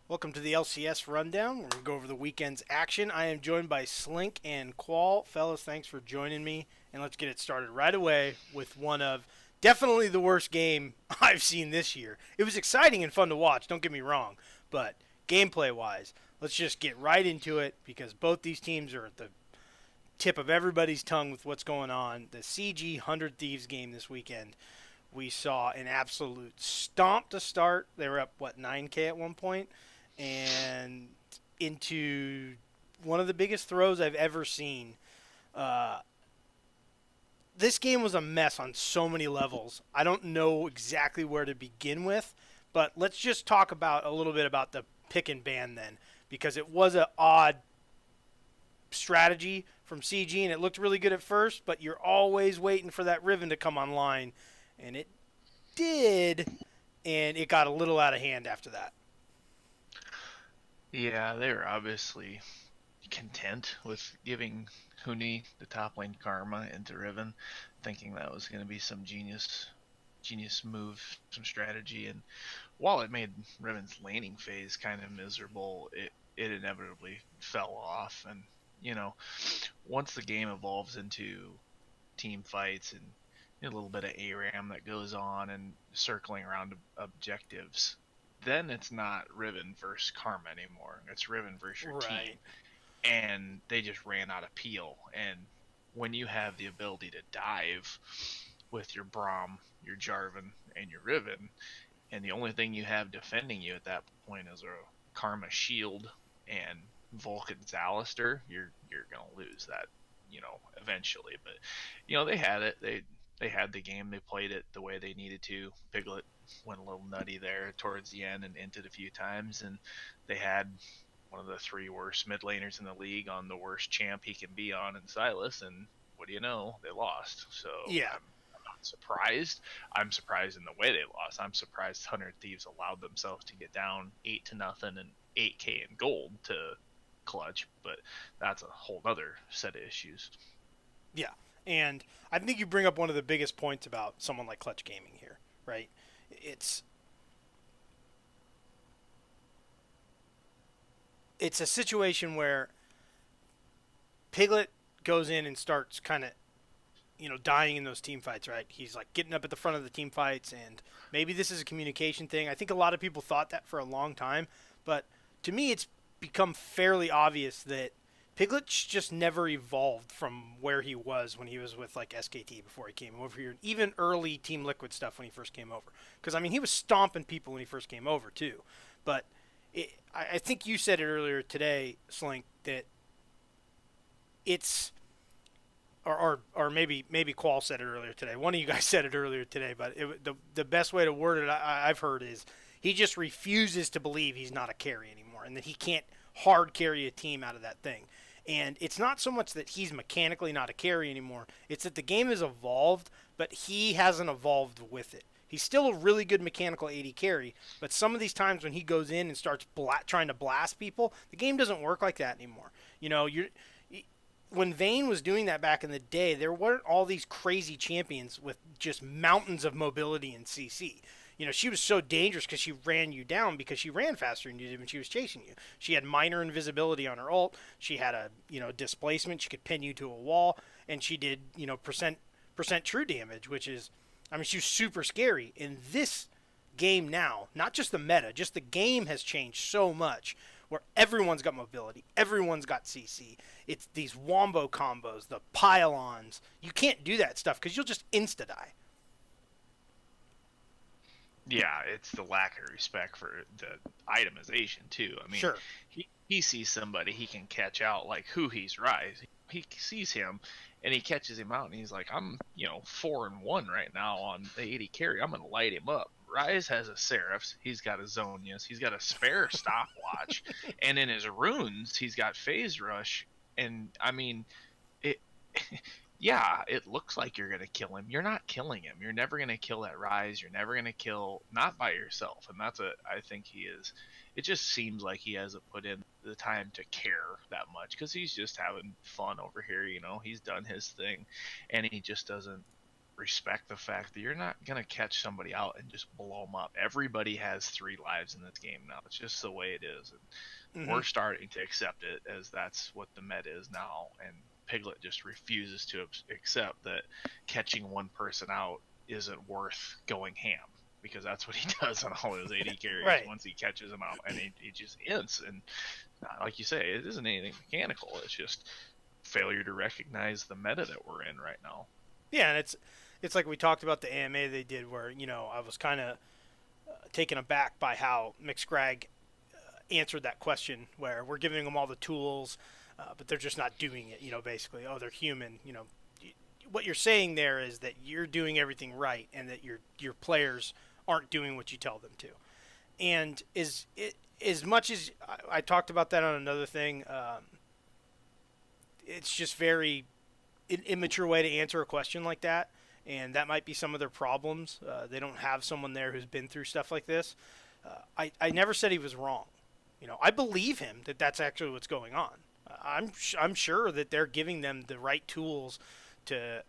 Welcome to the LCS Rundown. We're going to go over the weekend's action. I am joined by Slink and Qual. Fellas, thanks for joining me. And let's get it started right away with one of definitely the worst game I've seen this year. It was exciting and fun to watch, don't get me wrong. But gameplay wise, let's just get right into it because both these teams are at the tip of everybody's tongue with what's going on. The CG 100 Thieves game this weekend. We saw an absolute stomp to start. They were up, 9K at one point? And into one of the biggest throws I've ever seen. Uh, this game was a mess on so many levels. I don't know exactly where to begin with, but let's just talk about a little bit about the pick and ban then, because it was an odd strategy from CG and it looked really good at first, but you're always waiting for that Riven to come online, and it did, and it got a little out of hand after that. Yeah, they were obviously content with giving Huni the top lane karma into Riven, thinking that was going to be some genius move, some strategy. And while it made Riven's laning phase kind of miserable, it inevitably fell off. And you know, once the game evolves into team fights and a little bit of ARAM that goes on and circling around objectives, then it's not Riven versus Karma anymore. It's Riven versus your team. Right. And they just ran out of peel. And when you have the ability to dive with your Braum, your Jarvan, and your Riven, and the only thing you have defending you at that point is a Karma shield and Vulcan's Alistair, you're gonna lose that, eventually. But they had it. They had the game. They played it the way they needed to. Piglet went a little nutty there towards the end and entered a few times, and they had one of the three worst mid laners in the league on the worst champ he can be on in Silas, and what do you know? They lost. So Yeah. I'm not surprised. I'm surprised in the way they lost. I'm surprised 100 Thieves allowed themselves to get down 8-0 and 8K in gold to clutch, but that's a whole other set of issues. Yeah. And I think you bring up one of the biggest points about someone like Clutch Gaming here, right? It's it's a situation where Piglet goes in and starts kind of dying in those team fights, right? He's like getting up at the front of the team fights, and maybe this is a communication thing. I think a lot of people thought that for a long time, but to me, it's become fairly obvious that Piglet just never evolved from where he was when he was with like SKT before he came over here, even early Team Liquid stuff when he first came over. Because I mean, he was stomping people when he first came over too, but I think you said it earlier today, Slink, that it's or maybe Qual said it earlier today. One of you guys said it earlier today, but the best way to word it I've heard is he just refuses to believe he's not a carry anymore, and that he can't hard carry a team out of that thing. And it's not so much that he's mechanically not a carry anymore; it's that the game has evolved, but he hasn't evolved with it. He's still a really good mechanical AD carry, but some of these times when he goes in and starts trying to blast people, the game doesn't work like that anymore. You're when Vayne was doing that back in the day, there weren't all these crazy champions with just mountains of mobility in CC. She was so dangerous because she ran you down because she ran faster than you did when she was chasing you. She had minor invisibility on her ult. She had a displacement. She could pin you to a wall, and she did percent true damage, which is, I mean, she was super scary. In this game now, not just the meta, just the game has changed so much where everyone's got mobility, everyone's got CC. It's these wombo combos, the pylons. You can't do that stuff because you'll just insta die. Yeah, it's the lack of respect for the itemization too. I mean, Sure. he sees somebody, he can catch out like who he's Rise. He sees him and he catches him out and he's like, I'm 4-1 right now on the 80 carry. I'm gonna light him up. Rise has a Seraphs, he's got a Zonias, he's got a spare stopwatch, and in his runes he's got Phase Rush, and I mean it yeah, it looks like you're gonna kill him. You're not killing him. You're never gonna kill that Rise. You're never gonna kill, not by yourself. And that's I think he is. It just seems like he hasn't put in the time to care that much because he's just having fun over here. He's done his thing, and he just doesn't. respect the fact that you're not going to catch somebody out and just blow them up. Everybody has 3 lives in this game now. It's just the way it is. And we're starting to accept it as that's what the meta is now. And Piglet just refuses to accept that catching one person out isn't worth going ham, because that's what he does on all his AD carries. Right. Once he catches them out, and he just ends. And like you say, it isn't anything mechanical. It's just failure to recognize the meta that we're in right now. Yeah, and it's like we talked about the AMA they did, where I was kind of taken aback by how McScragg answered that question, where we're giving them all the tools, but they're just not doing it. Basically, oh, they're human. What you're saying there is that you're doing everything right, and that your players aren't doing what you tell them to. And as much as I talked about that on another thing, it's just very immature way to answer a question like that, and that might be some of their problems. They don't have someone there who's been through stuff like this. I never said he was wrong. I believe him that that's actually what's going on. I'm sure that they're giving them the right tools to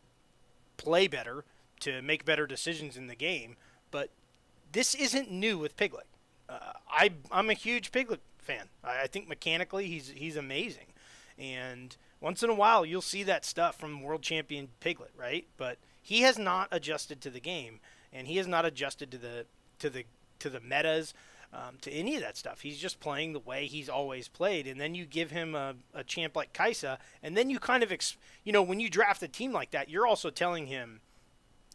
play better, to make better decisions in the game, but this isn't new with Piglet. I'm a huge Piglet fan. I think mechanically he's amazing, and once in a while you'll see that stuff from world champion Piglet, right? But he has not adjusted to the game, and he has not adjusted to the metas, to any of that stuff. He's just playing the way he's always played, and then you give him a champ like Kaisa, and then you kind of when you draft a team like that, you're also telling him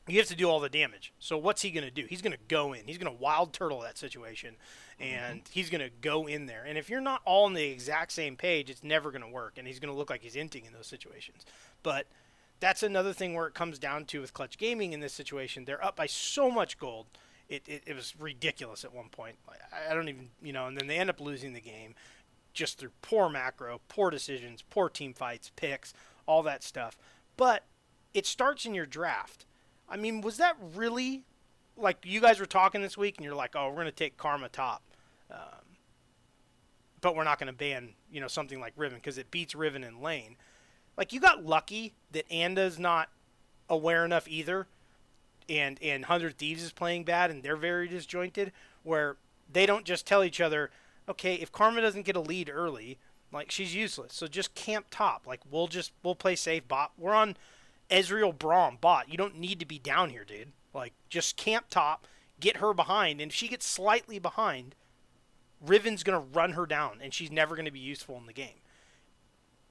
you have to do all the damage. So what's he going to do? He's going to go in. He's going to wild turtle that situation, and he's going to go in there. And if you're not all on the exact same page, it's never going to work, and he's going to look like he's inting in those situations. But that's another thing where it comes down to with Clutch Gaming in this situation. They're up by so much gold. It was ridiculous at one point. I don't even, and then they end up losing the game just through poor macro, poor decisions, poor team fights, picks, all that stuff. But it starts in your draft. I mean, was that really, like, you guys were talking this week and you're like, oh, we're going to take Karma top, but we're not going to ban, something like Riven because it beats Riven in lane. Like, you got lucky that Anda's not aware enough either, and 100 Thieves is playing bad and they're very disjointed, where they don't just tell each other, okay, if Karma doesn't get a lead early, like, she's useless, so just camp top. Like, we'll play safe bot. We're on Ezreal Braum bot. You don't need to be down here, dude. Like, just camp top, get her behind, and if she gets slightly behind, Riven's going to run her down, and she's never going to be useful in the game.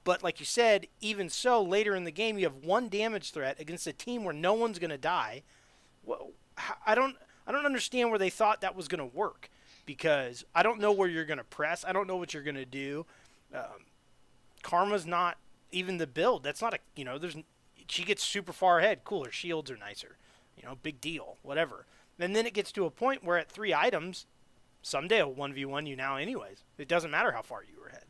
But like you said, even so, later in the game, you have one damage threat against a team where no one's going to die. Well, I don't understand where they thought that was going to work, because I don't know where you're going to press. I don't know what you're going to do. Karma's not even the build. That's not she gets super far ahead. Cool, her shields are nicer. Big deal, whatever. And then it gets to a point where at 3 items, someday will 1v1 you now anyways. It doesn't matter how far you were ahead.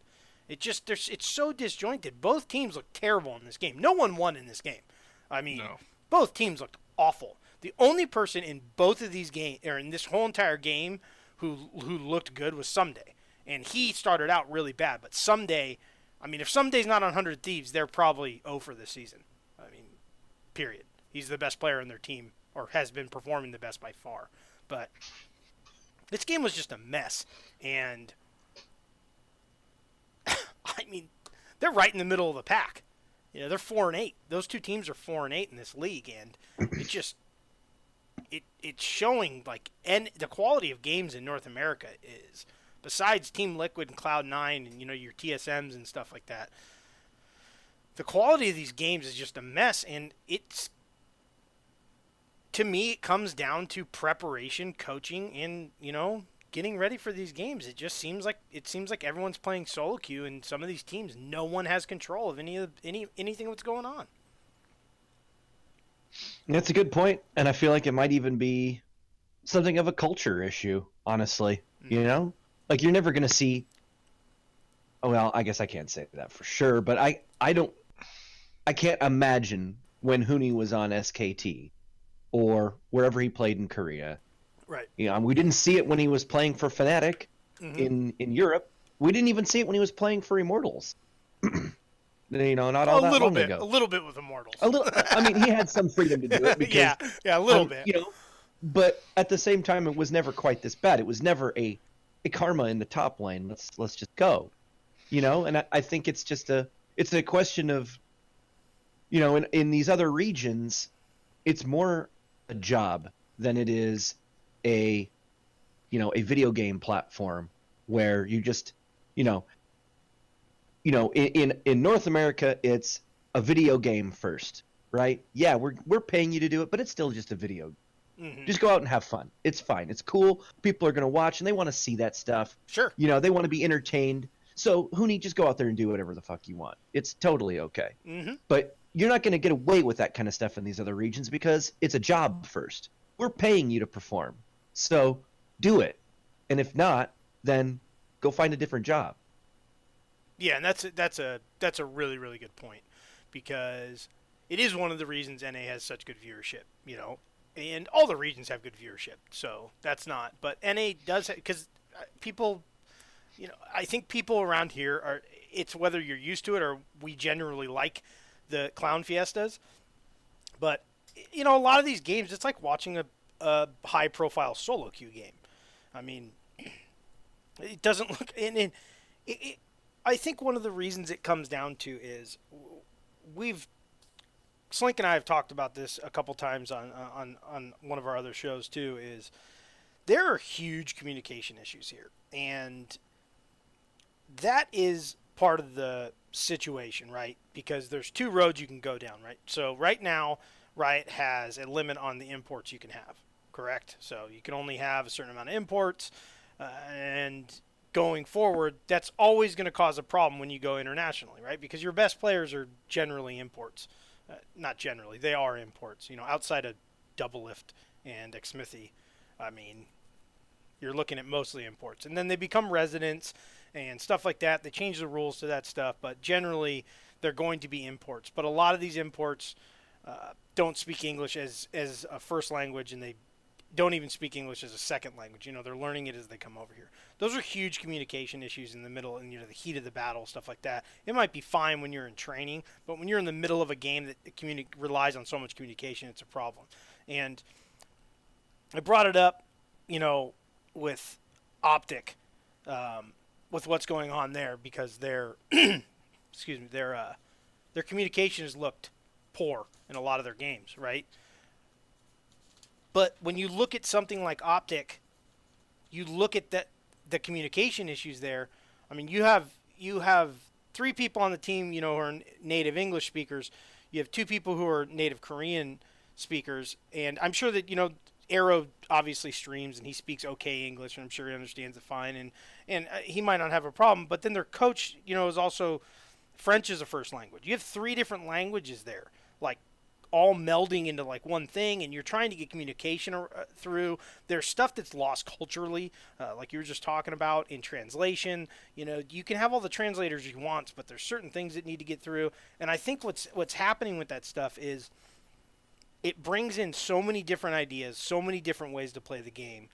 It's so disjointed. Both teams look terrible in this game. No one won in this game. I mean, no. Both teams looked awful. The only person in both of these games, or in this whole entire game, who looked good was Someday. And he started out really bad. But Someday, I mean, if Someday's not on 100 Thieves, they're probably 0 for this season. I mean, period. He's the best player on their team, or has been performing the best by far. But this game was just a mess. And I mean, they're right in the middle of the pack. They're 4-8. Those two teams are 4-8 in this league, and it's showing, like, and the quality of games in North America is, besides Team Liquid and Cloud9 and your TSMs and stuff like that, the quality of these games is just a mess. And to me, it comes down to preparation, coaching, and getting ready for these games. It seems like everyone's playing solo queue, and some of these teams, no one has control of anything that's going on. That's a good point, and I feel like it might even be something of a culture issue, honestly. Mm-hmm. Like, you're never going to see. Oh, well, I guess I can't say that for sure, but I can't imagine when Huni was on SKT or wherever he played in Korea. Right. We didn't see it when he was playing for Fnatic in Europe. We didn't even see it when he was playing for Immortals. not all that long ago. A little bit with Immortals. A little. I mean, he had some freedom to do it because yeah, a little bit. But at the same time, it was never quite this bad. It was never a karma in the top lane. Let's just go, And I think it's just a question of, in these other regions, it's more a job than it is a video game platform where you just, in North America, it's a video game first, right? Yeah, we're paying you to do it, but it's still just a video game. Mm-hmm. Just go out and have fun. It's fine. It's cool. People are going to watch and they want to see that stuff. Sure. They want to be entertained. So, Huni, just go out there and do whatever the fuck you want. It's totally okay. Mm-hmm. But you're not going to get away with that kind of stuff in these other regions because it's a job first. We're paying you to perform. So, do it. And if not, then go find a different job. Yeah, and that's a really, really good point, because it is one of the reasons NA has such good viewership, and all the regions have good viewership. So that's not, but NA does, because people, I think people around here are, it's whether you're used to it or we generally like the clown fiestas, but a lot of these games, it's like watching a high profile solo queue game. I mean, it doesn't look, and I think one of the reasons it comes down to is Slink and I have talked about this a couple times on one of our other shows too, is there are huge communication issues here. And that is part of the situation, right? Because there's two roads you can go down, right? So right now, Riot has a limit on the imports you can have, correct? So you can only have a certain amount of imports, and going forward, that's always going to cause a problem when you go internationally, right? Because your best players are generally imports. Not generally, they are imports. Outside of Double Lift and Xmithy, I mean, you're looking at mostly imports. And then they become residents and stuff like that. They change the rules to that stuff, but generally they're going to be imports. But a lot of these imports don't speak English as a first language, and they don't even speak English as a second language. They're learning it as they come over here. Those are huge communication issues in the middle, and the heat of the battle, stuff like that. It might be fine when you're in training, but when you're in the middle of a game that relies on so much communication, it's a problem. And I brought it up, with Optic, with what's going on there, because their their communication has looked poor in a lot of their games, right? But when you look at something like Optic, you look at the communication issues there. I mean, you have three people on the team, who are native English speakers. You have two people who are native Korean speakers, and I'm sure that Arrow obviously streams and he speaks okay English, and I'm sure he understands it fine, and he might not have a problem. But then their coach, is also French as a first language. You have three different languages there, like, all melding into like one thing, and you're trying to get communication through. There's stuff that's lost culturally, like you were just talking about in translation. You can have all the translators you want, but there's certain things that need to get through. And I think what's happening with that stuff is it brings in so many different ideas, so many different ways to play the game.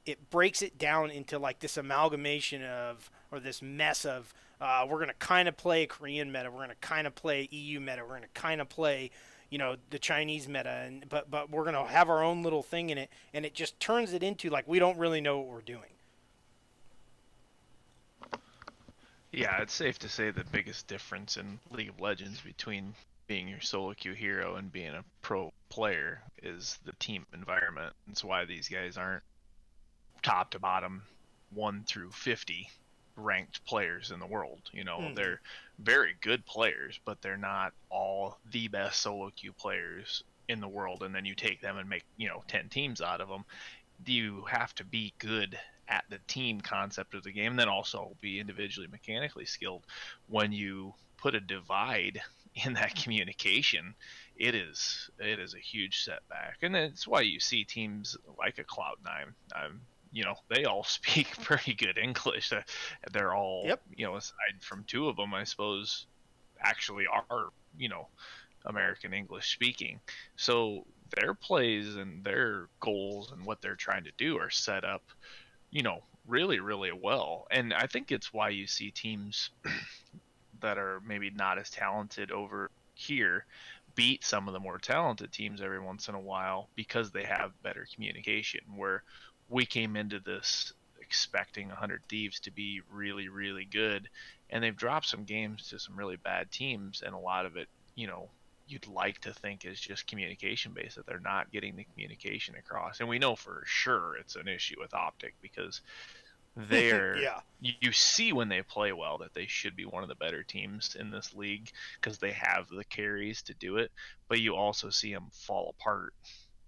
It breaks it down into like this amalgamation of, or this mess of, we're going to kind of play Korean meta, we're going to kind of play EU meta, we're going to kind of play the Chinese meta, but we're going to have our own little thing in it, and it just turns it into like we don't really know what we're doing. Yeah, it's safe to say the biggest difference in League of Legends between being your solo queue hero and being a pro player is the team environment. It's why these guys aren't top to bottom 1 through 50 ranked players in the world. They're very good players, but they're not all the best solo queue players in the world, and then you take them and make 10 teams out of them. You have to be good at the team concept of the game, and then also be individually mechanically skilled. When you put a divide in that communication, it is a huge setback, and that's why you see teams like a Cloud9. They all speak pretty good English. They're all, yep. Aside from two of them, I suppose, actually are, American English speaking. So their plays and their goals and what they're trying to do are set up, really, really well. And I think it's why you see teams that are maybe not as talented over here beat some of the more talented teams every once in a while because they have better communication. Where we came into this expecting 100 Thieves to be really, really good, and they've dropped some games to some really bad teams, and a lot of it, you'd like to think is just communication based, that they're not getting the communication across. And we know for sure it's an issue with Optic, because they're Yeah. you see when they play well that they should be one of the better teams in this league because they have the carries to do it, but you also see them fall apart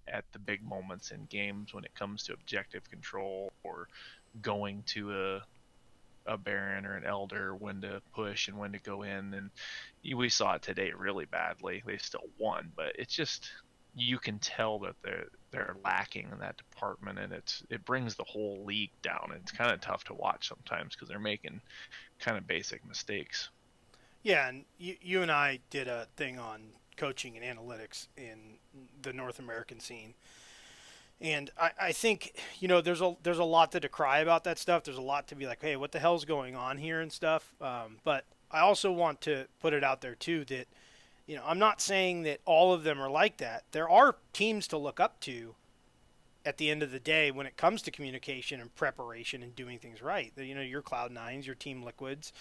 at the big moments in games when it comes to objective control or going to a Baron or an Elder, when to push and when to go in. And we saw it today really badly. They still won, but it's just, you can tell that they're lacking in that department, and it brings the whole league down. It's kind of tough to watch sometimes because they're making kind of basic mistakes. Yeah, and you and I did a thing on coaching and analytics in the North American scene. And I think, there's a lot to decry about that stuff. There's a lot to be like, hey, what the hell's going on here and stuff. But I also want to put it out there, too, that, I'm not saying that all of them are like that. There are teams to look up to at the end of the day when it comes to communication and preparation and doing things right. Your Cloud9s, your Team Liquids.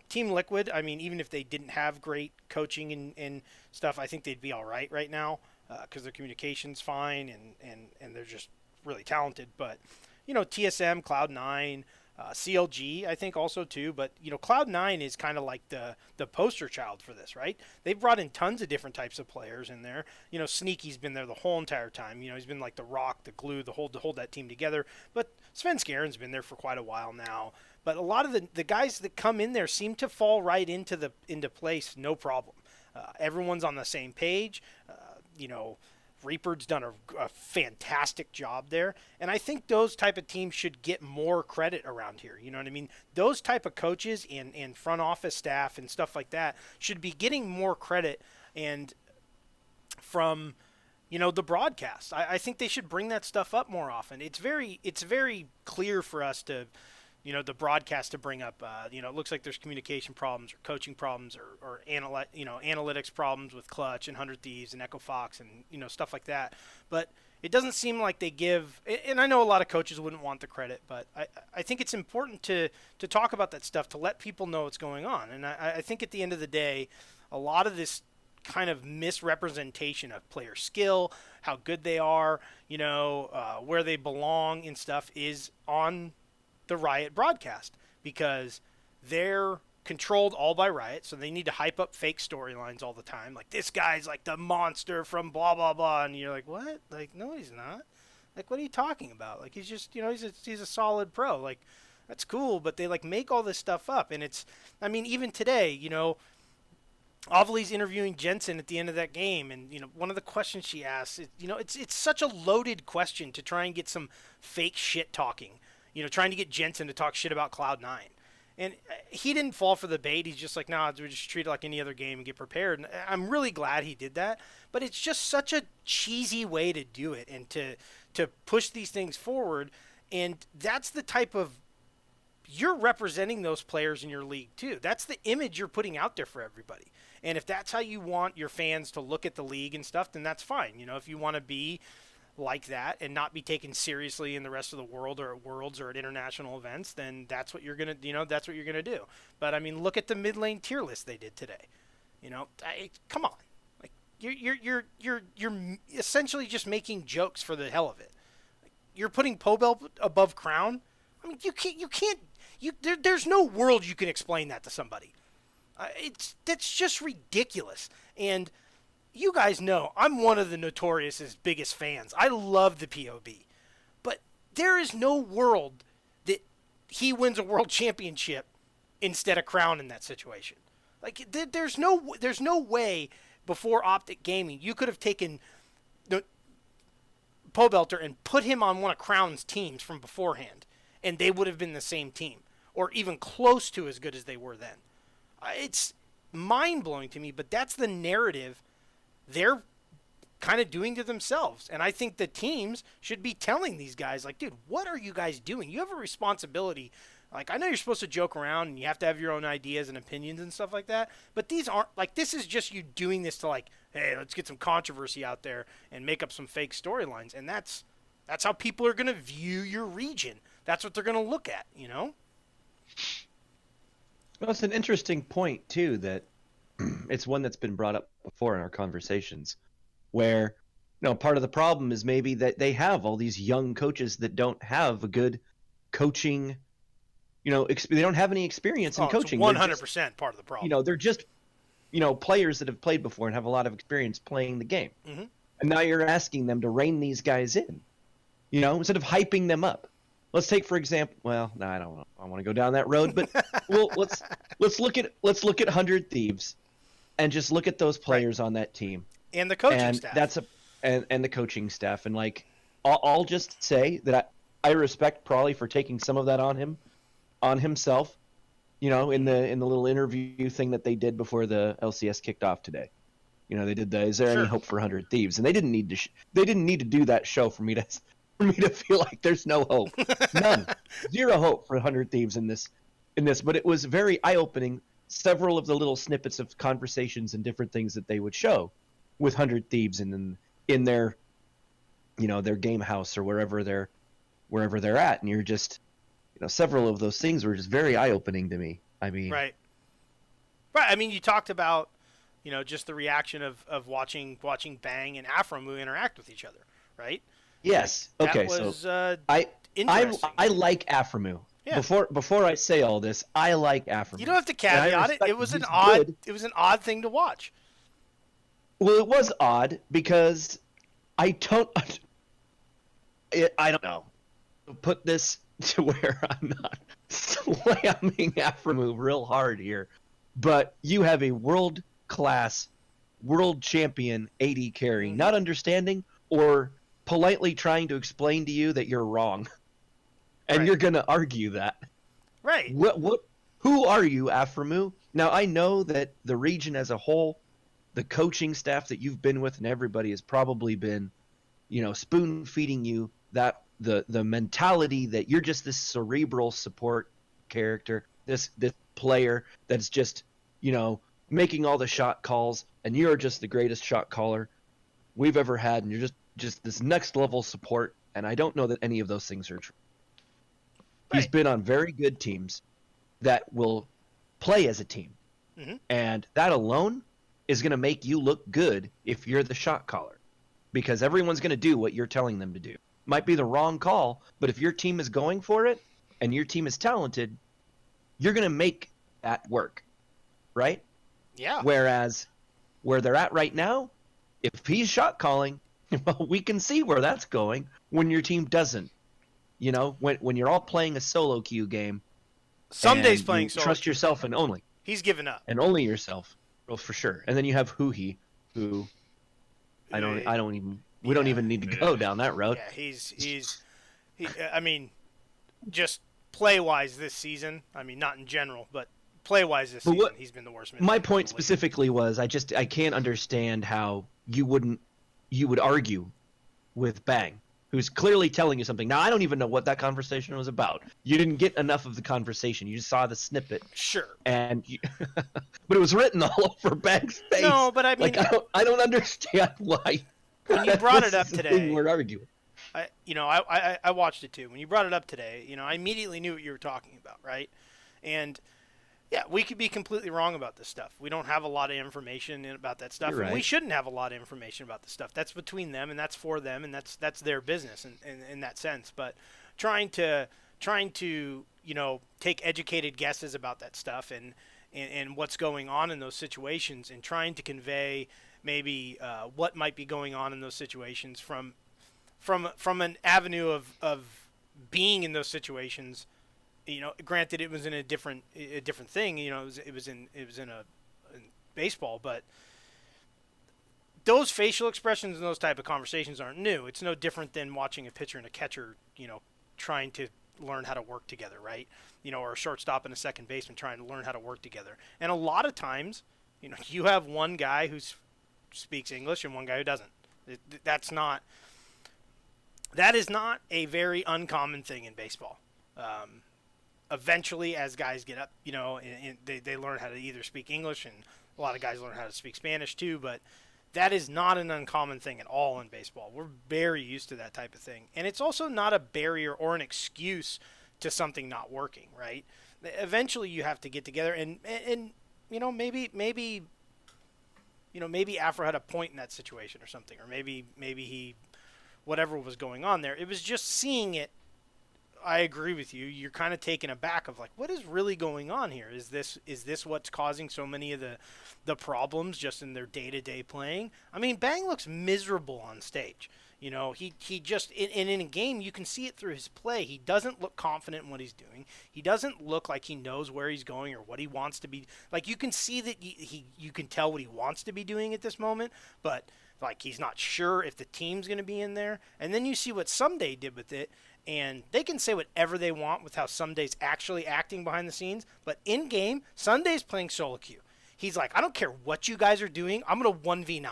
Team Liquid, I mean, even if they didn't have great coaching and stuff, I think they'd be all right now. Because their communication's fine and they're just really talented. But, TSM, Cloud9, CLG, I think also too. But, Cloud9 is kind of like the poster child for this, right? They've brought in tons of different types of players in there. Sneaky's been there the whole entire time. He's been like the rock, the glue, to hold that team together. But Sven Skaren's been there for quite a while now. But a lot of the guys that come in there seem to fall right into place, no problem. Everyone's on the same page. Reaper's done a fantastic job there. And I think those type of teams should get more credit around here. You know what I mean? Those type of coaches and front office staff and stuff like that should be getting more credit and from, the broadcast. I think they should bring that stuff up more often. It's very clear for us to, the broadcast to bring up, it looks like there's communication problems or coaching problems or analytics problems with Clutch and 100 Thieves and Echo Fox and, stuff like that. But it doesn't seem like they give, and I know a lot of coaches wouldn't want the credit, but I think it's important to talk about that stuff, to let people know what's going on. And I think at the end of the day, a lot of this kind of misrepresentation of player skill, how good they are, where they belong and stuff is on the Riot broadcast, because they're controlled all by Riot, so they need to hype up fake storylines all the time, like this guy's like the monster from blah blah blah, and you're like, what? Like, no, he's not. Like, what are you talking about? Like, he's just, he's a solid pro. Like, that's cool, but they like make all this stuff up, and it's, I mean, even today, Ovely's interviewing Jensen at the end of that game, and one of the questions she asks, it's such a loaded question to try and get some fake shit talking. Trying to get Jensen to talk shit about Cloud9. And he didn't fall for the bait. He's just like, nah, we just treat it like any other game and get prepared. And I'm really glad he did that. But it's just such a cheesy way to do it and to push these things forward. And that's the type of, you're representing those players in your league too. That's the image you're putting out there for everybody. And if that's how you want your fans to look at the league and stuff, then that's fine. If you want to be like that and not be taken seriously in the rest of the world or at Worlds or at international events, then that's what you're gonna do. But I mean, look at the mid lane tier list they did today. Come on, like you're essentially just making jokes for the hell of it. You're putting Pobel above Crown. I mean, there's no world you can explain that to somebody. That's just ridiculous. And you guys know I'm one of the Notorious's biggest fans. I love the POB. But there is no world that he wins a world championship instead of Crown in that situation. Like, there's no way before Optic Gaming you could have taken Pobelter and put him on one of Crown's teams from beforehand, and they would have been the same team, or even close to as good as they were then. It's mind-blowing to me, but that's the narrative they're kind of doing to themselves. And I think the teams should be telling these guys, like, dude, what are you guys doing? You have a responsibility Like, I know you're supposed to joke around and you have to have your own ideas and opinions and stuff like that, but these aren't, like, this is just you doing this to, like, hey, let's get some controversy out there and make up some fake storylines. And that's how people are going to view your region. That's what they're going to look at, you know? Well, it's an interesting point, too, that it's one that's been brought up before in our conversations, where, part of the problem is maybe that they have all these young coaches that don't have a good coaching, they don't have any experience in coaching. It's 100% part of the problem. They're just, players that have played before and have a lot of experience playing the game. Mm-hmm. And now you're asking them to rein these guys in, instead of hyping them up. Let's take, for example, well, no, I don't want to go down that road, but let's look at 100 Thieves and just look at those players on that team. And the coaching staff. And the coaching staff. And, like, I'll just say that I respect Prawley for taking some of that on himself, in the little interview thing that they did before the LCS kicked off today. They did the, is there any hope for 100 Thieves? And they didn't need to do that show for me to feel like there's no hope. None. Zero hope for 100 Thieves in this. But it was very eye-opening. Several of the little snippets of conversations and different things that they would show with 100 Thieves in their, their game house or wherever they're at. And you're just, several of those things were just very eye-opening to me. I mean, right. I mean, you talked about, just the reaction of watching Bang and Aframu interact with each other, right? Yes. Like, okay. That was, So interesting. I like Aframu. Yeah. Before I say all this, I like Aframu. You don't have to caveat it. It was an odd thing to watch. Well, it was odd because I don't know. Put this to where I'm not slamming Aframu real hard here, but you have a world-class, world champion AD carry, not understanding or politely trying to explain to you that you're wrong, and you're gonna argue that. Right. Who are you, Aframu? Now I know that the region as a whole, the coaching staff that you've been with, and everybody has probably been, spoon feeding you that the mentality that you're just this cerebral support character, this player that's just, making all the shot calls, and you're just the greatest shot caller we've ever had, and you're just this next level support. And I don't know that any of those things are true. Right. He's been on very good teams that will play as a team. Mm-hmm. And that alone is going to make you look good if you're the shot caller, because everyone's going to do what you're telling them to do. Might be the wrong call, but if your team is going for it and your team is talented, you're going to make that work, right? Yeah. Whereas where they're at right now, if he's shot calling, well, we can see where that's going when your team doesn't. When you're all playing a solo queue game. Some days playing solo. Trust yourself and only. He's given up. And only yourself. Well, for sure. And then you have Huhi, who we don't even need to go down that road. Yeah, I mean, just play-wise this season, I mean, not in general, but play-wise this season, he's been the worst. My point specifically was I can't understand how you would argue with Bang, who's clearly telling you something. Now, I don't even know what that conversation was about. You didn't get enough of the conversation. You just saw the snippet. Sure. But it was written all over Bang's face. No, but I mean, I don't understand why. When you brought it up today, we're arguing. I watched it too. When you brought it up today, I immediately knew what you were talking about, right? And yeah, we could be completely wrong about this stuff. We don't have a lot of information about that stuff, You're right. And we shouldn't have a lot of information about this stuff. That's between them, and that's for them, and that's their business in that sense. But trying to take educated guesses about that stuff and what's going on in those situations, and trying to convey maybe what might be going on in those situations from an avenue of being in those situations. Granted, it was in a different thing. It was in baseball, but those facial expressions and those type of conversations aren't new. It's no different than watching a pitcher and a catcher, trying to learn how to work together, right? Or a shortstop and a second baseman trying to learn how to work together. And a lot of times, you have one guy who speaks English and one guy who doesn't. That is not a very uncommon thing in baseball. eventually, as guys get up, and they learn how to either speak English, and a lot of guys learn how to speak Spanish too, but that is not an uncommon thing at all in baseball. We're very used to that type of thing. And it's also not a barrier or an excuse to something not working, right? Eventually you have to get together and maybe Afro had a point in that situation or something, or maybe he, whatever was going on there. It was just seeing it. I agree with you. You're kind of taken aback of like, what is really going on here? Is this what's causing so many of the problems just in their day-to-day playing? I mean, Bang looks miserable on stage. He just in a game you can see it through his play. He doesn't look confident in what he's doing. He doesn't look like he knows where he's going or what he wants to be. Like you can see that you can tell what he wants to be doing at this moment, but like he's not sure if the team's going to be in there. And then you see what Someday did with it, and they can say whatever they want with how Someday's actually acting behind the scenes, but in game, Sunday's playing solo queue. He's like, I don't care what you guys are doing. I'm going to 1v9.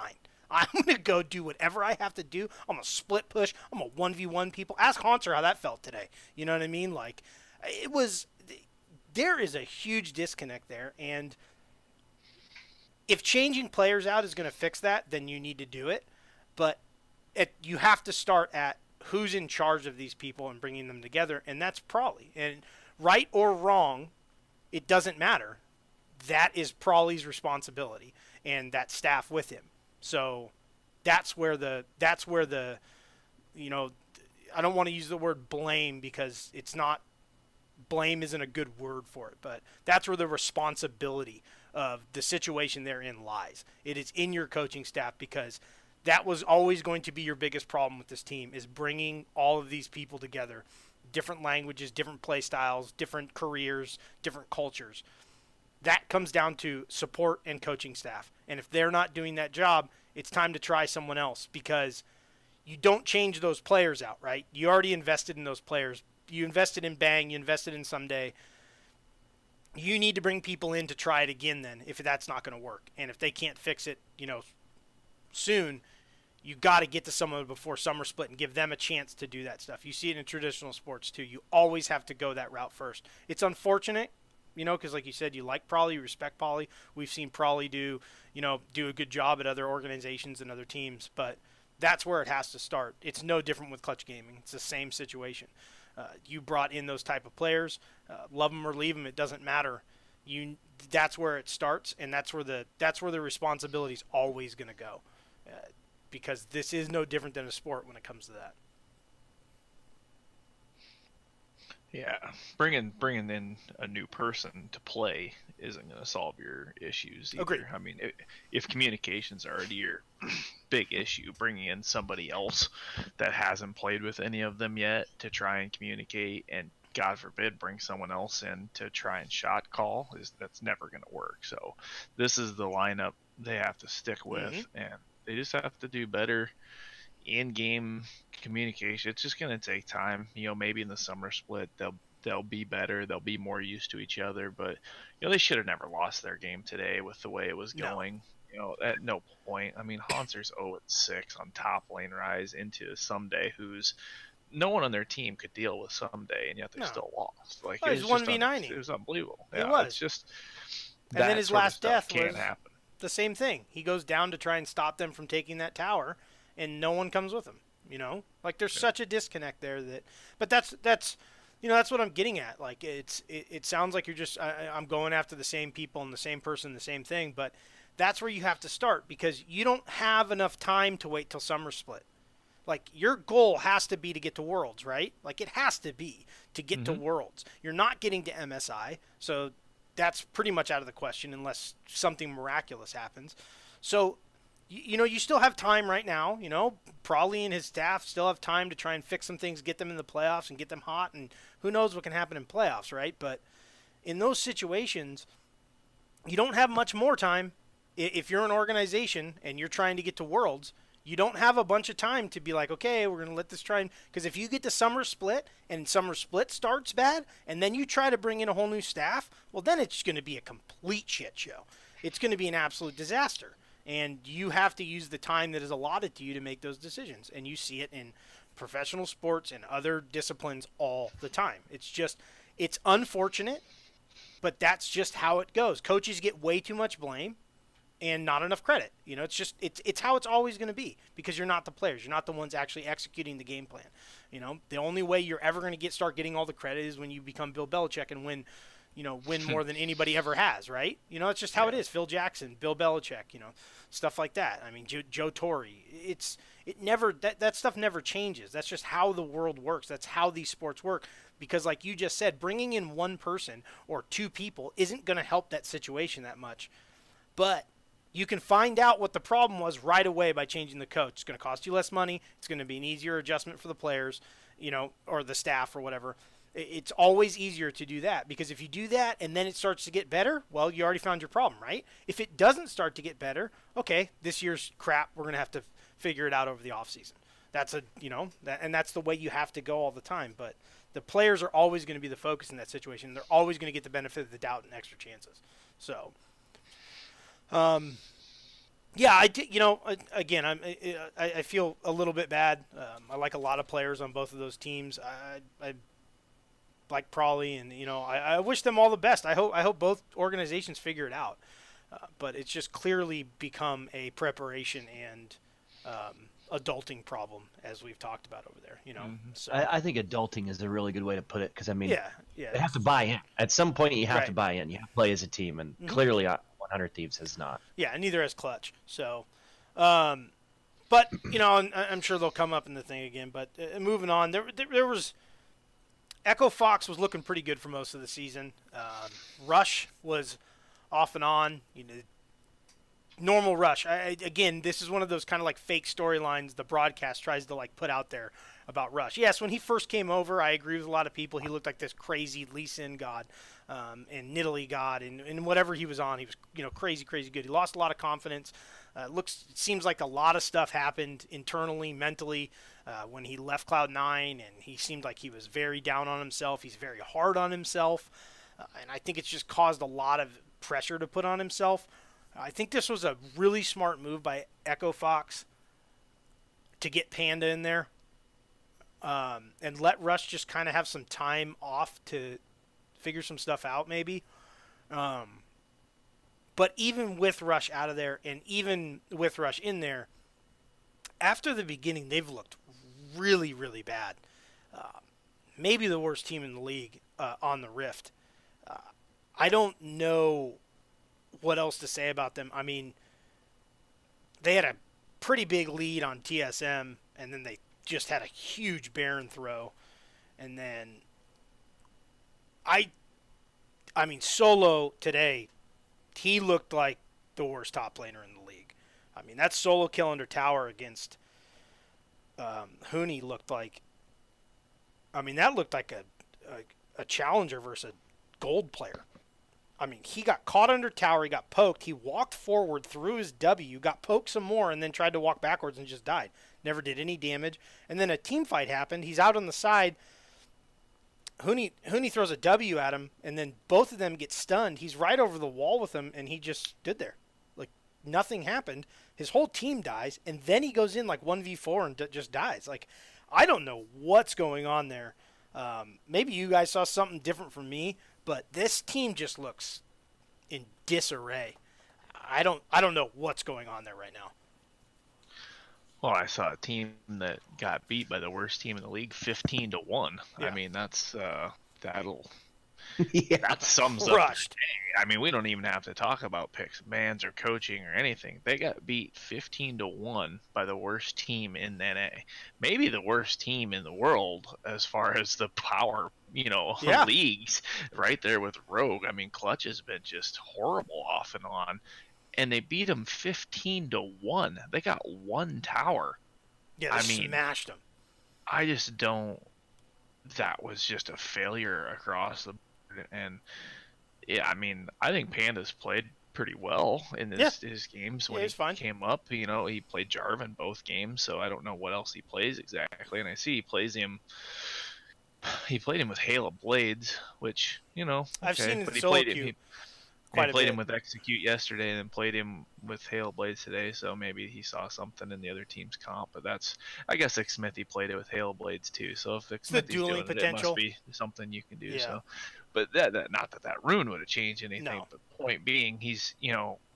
I'm going to go do whatever I have to do. I'm going to split push. I'm going to 1v1 people. Ask Haunter how that felt today. You know what I mean? Like, there is a huge disconnect there. And if changing players out is going to fix that, then you need to do it. But you have to start at who's in charge of these people and bringing them together. And that's Prawley. And right or wrong, it doesn't matter. That is Prawley's responsibility and that staff with him. So that's where the I don't want to use the word blame because it's not, blame isn't a good word for it, but that's where the responsibility of the situation they're in lies. It is in your coaching staff, because that was always going to be your biggest problem with this team, is bringing all of these people together, different languages, different play styles, different careers, different cultures. That comes down to support and coaching staff. And if they're not doing that job, it's time to try someone else, because you don't change those players out, right? You already invested in those players. You invested in Bang. You invested in Someday. You need to bring people in to try it again then, if that's not going to work. And if they can't fix it, soon, you got to get to someone before summer split and give them a chance to do that stuff. You see it in traditional sports too. You always have to go that route first. It's unfortunate, because like you said, you like Prawley, you respect Prawley. We've seen Prawley do a good job at other organizations and other teams, but that's where it has to start. It's no different with Clutch Gaming. It's the same situation. You brought in those type of players, love them or leave them, it doesn't matter. That's where it starts, and that's where the responsibility is always going to go, because this is no different than a sport when it comes to that. Yeah, bringing in a new person to play isn't going to solve your issues either. Agreed. I mean, if communication's already your big issue, bringing in somebody else that hasn't played with any of them yet to try and communicate, and God forbid bring someone else in to try and shot call, that's never going to work. So this is the lineup they have to stick with, and they just have to do better in-game communication. It's just going to take time. Maybe in the summer split they'll be better, they'll be more used to each other, but they should have never lost their game today with the way it was going. At no point. I mean, Haunter's 0-6 on top lane rise into Someday, who's no one on their team could deal with Someday, and yet they still lost. Like, it was 1v9. It was unbelievable. It was. It's just, and then his last death can't was happen. The same thing. He goes down to try and stop them from taking that tower, and no one comes with him. Like, there's such a disconnect there but that's what I'm getting at. Like, it sounds like you're just, I'm going after the same people and the same person, the same thing, but that's where you have to start, because you don't have enough time to wait till summer split. Like, your goal has to be to get to Worlds, right? Like, it has to be to get to Worlds. You're not getting to MSI, so that's pretty much out of the question unless something miraculous happens. So, you still have time right now. Prawley and his staff still have time to try and fix some things, get them in the playoffs and get them hot, and who knows what can happen in playoffs, right? But in those situations, you don't have much more time. If you're an organization and you're trying to get to Worlds, you don't have a bunch of time to be like, okay, we're going to let this try. Because if you get to summer split and summer split starts bad, and then you try to bring in a whole new staff, well, then it's going to be a complete shit show. It's going to be an absolute disaster. And you have to use the time that is allotted to you to make those decisions. And you see it in professional sports and other disciplines all the time. It's just, It's unfortunate, but that's just how it goes. Coaches get way too much blame and not enough credit. It's just it's how it's always going to be because you're not the players. You're not the ones actually executing the game plan. The only way you're ever going to start getting all the credit is when you become Bill Belichick and win more than anybody ever has, right? It's just how it is. Phil Jackson, Bill Belichick, stuff like that. I mean, Joe Torre. That stuff never changes. That's just how the world works. That's how these sports work. Because like you just said, bringing in one person or two people isn't going to help that situation that much. But you can find out what the problem was right away by changing the coach. It's going to cost you less money. It's going to be an easier adjustment for the players, or the staff or whatever. It's always easier to do that because if you do that and then it starts to get better, well, you already found your problem, right? If it doesn't start to get better, okay, this year's crap. We're going to have to figure it out over the offseason. That's and that's the way you have to go all the time. But the players are always going to be the focus in that situation. They're always going to get the benefit of the doubt and extra chances. So, yeah, I did. Again, I feel a little bit bad. I like a lot of players on both of those teams. I like Prawley, and I wish them all the best. I hope both organizations figure it out. But it's just clearly become a preparation and adulting problem, as we've talked about over there. So I think adulting is a really good way to put it because yeah, they have to buy in. At some point, you have Right. to buy in. You have to play as a team, and clearly, 100 Thieves has not. yeah, and neither has Clutch. So, but I'm sure they'll come up in the thing again. But moving on, there was Echo Fox was looking pretty good for most of the season. Rush was off and on. Normal Rush. Again, this is one of those kind of like fake storylines the broadcast tries to like put out there about Rush. Yes, when he first came over, I agree with a lot of people. He looked like this crazy Lee Sin god and Nidalee god, and whatever he was on, he was crazy good. He lost a lot of confidence. Seems like a lot of stuff happened internally, mentally when he left Cloud9, and he seemed like he was very down on himself. He's very hard on himself, and I think it's just caused a lot of pressure to put on himself. I think this was a really smart move by Echo Fox to get Panda in there and let Rush just kind of have some time off to figure some stuff out maybe. But even with Rush out of there and even with Rush in there, after the beginning, they've looked really, really bad. Maybe the worst team in the league on the Rift. I don't know what else to say about them. I mean, they had a pretty big lead on TSM, and then they just had a huge Baron throw. And then I mean, Solo today, he looked like the worst top laner in the league. I mean, that solo kill under tower against Huni looked like, that looked like a challenger versus a gold player. I mean, he got caught under tower, he got poked, he walked forward through his W, got poked some more, and then tried to walk backwards and just died. Never did any damage. And then a team fight happened. He's out on the side. Huni throws a W at him, and then both of them get stunned. He's right over the wall with him, and he just stood there. Like, nothing happened. His whole team dies, and then he goes in like 1v4 and just dies. Like, I don't know what's going on there. Maybe you guys saw something different from me, but this team just looks in disarray. I don't know what's going on there right now. Well, I saw a team that got beat by the worst team in the league, 15-1. Yeah. I mean, that's that'll Yeah. that sums up their Crushed. day. I mean, we don't even have to talk about picks, bans, or coaching or anything. They got beat 15-1 by the worst team in NA, maybe the worst team in the world as far as the power, Yeah. leagues. Right there with Rogue. I mean, Clutch has been just horrible off and on. And they beat them 15-1. They got one tower. Yeah, they smashed him. I just don't. That was just a failure across the board. And yeah, I mean, I think Panda's played pretty well in his games when he's fine. he came up. He played Jarvan both games, so I don't know what else he plays exactly. And I see he played him with Hail of Blades, which I've seen but the he solo played queue. him. quite a played bit. him with Execute yesterday, and then played him with Hail Blades today. So maybe he saw something in the other team's comp. But I guess Smithy played it with Hail Blades too. So if It's the Smithy's dueling doing it, it must potential. be something you can do. Yeah. So, but that not that rune would have changed anything. No. But point being, he's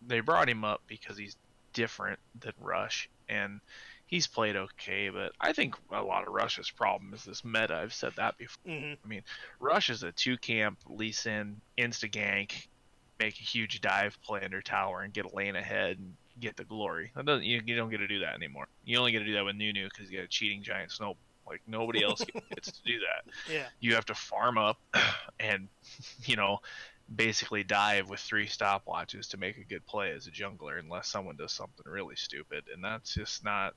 they brought him up because he's different than Rush, and he's played okay. But I think a lot of Rush's problem is this meta. I've said that before. Mm-hmm. I mean, Rush is a 2-camp, lease in, insta gank, make a huge dive play under tower and get a lane ahead and get the glory. You don't get to do that anymore. You only get to do that with Nunu because you got a cheating giant snow. Like nobody else gets to do that. Yeah. You have to farm up and basically dive with 3 stopwatches to make a good play as a jungler, unless someone does something really stupid, and that's just not.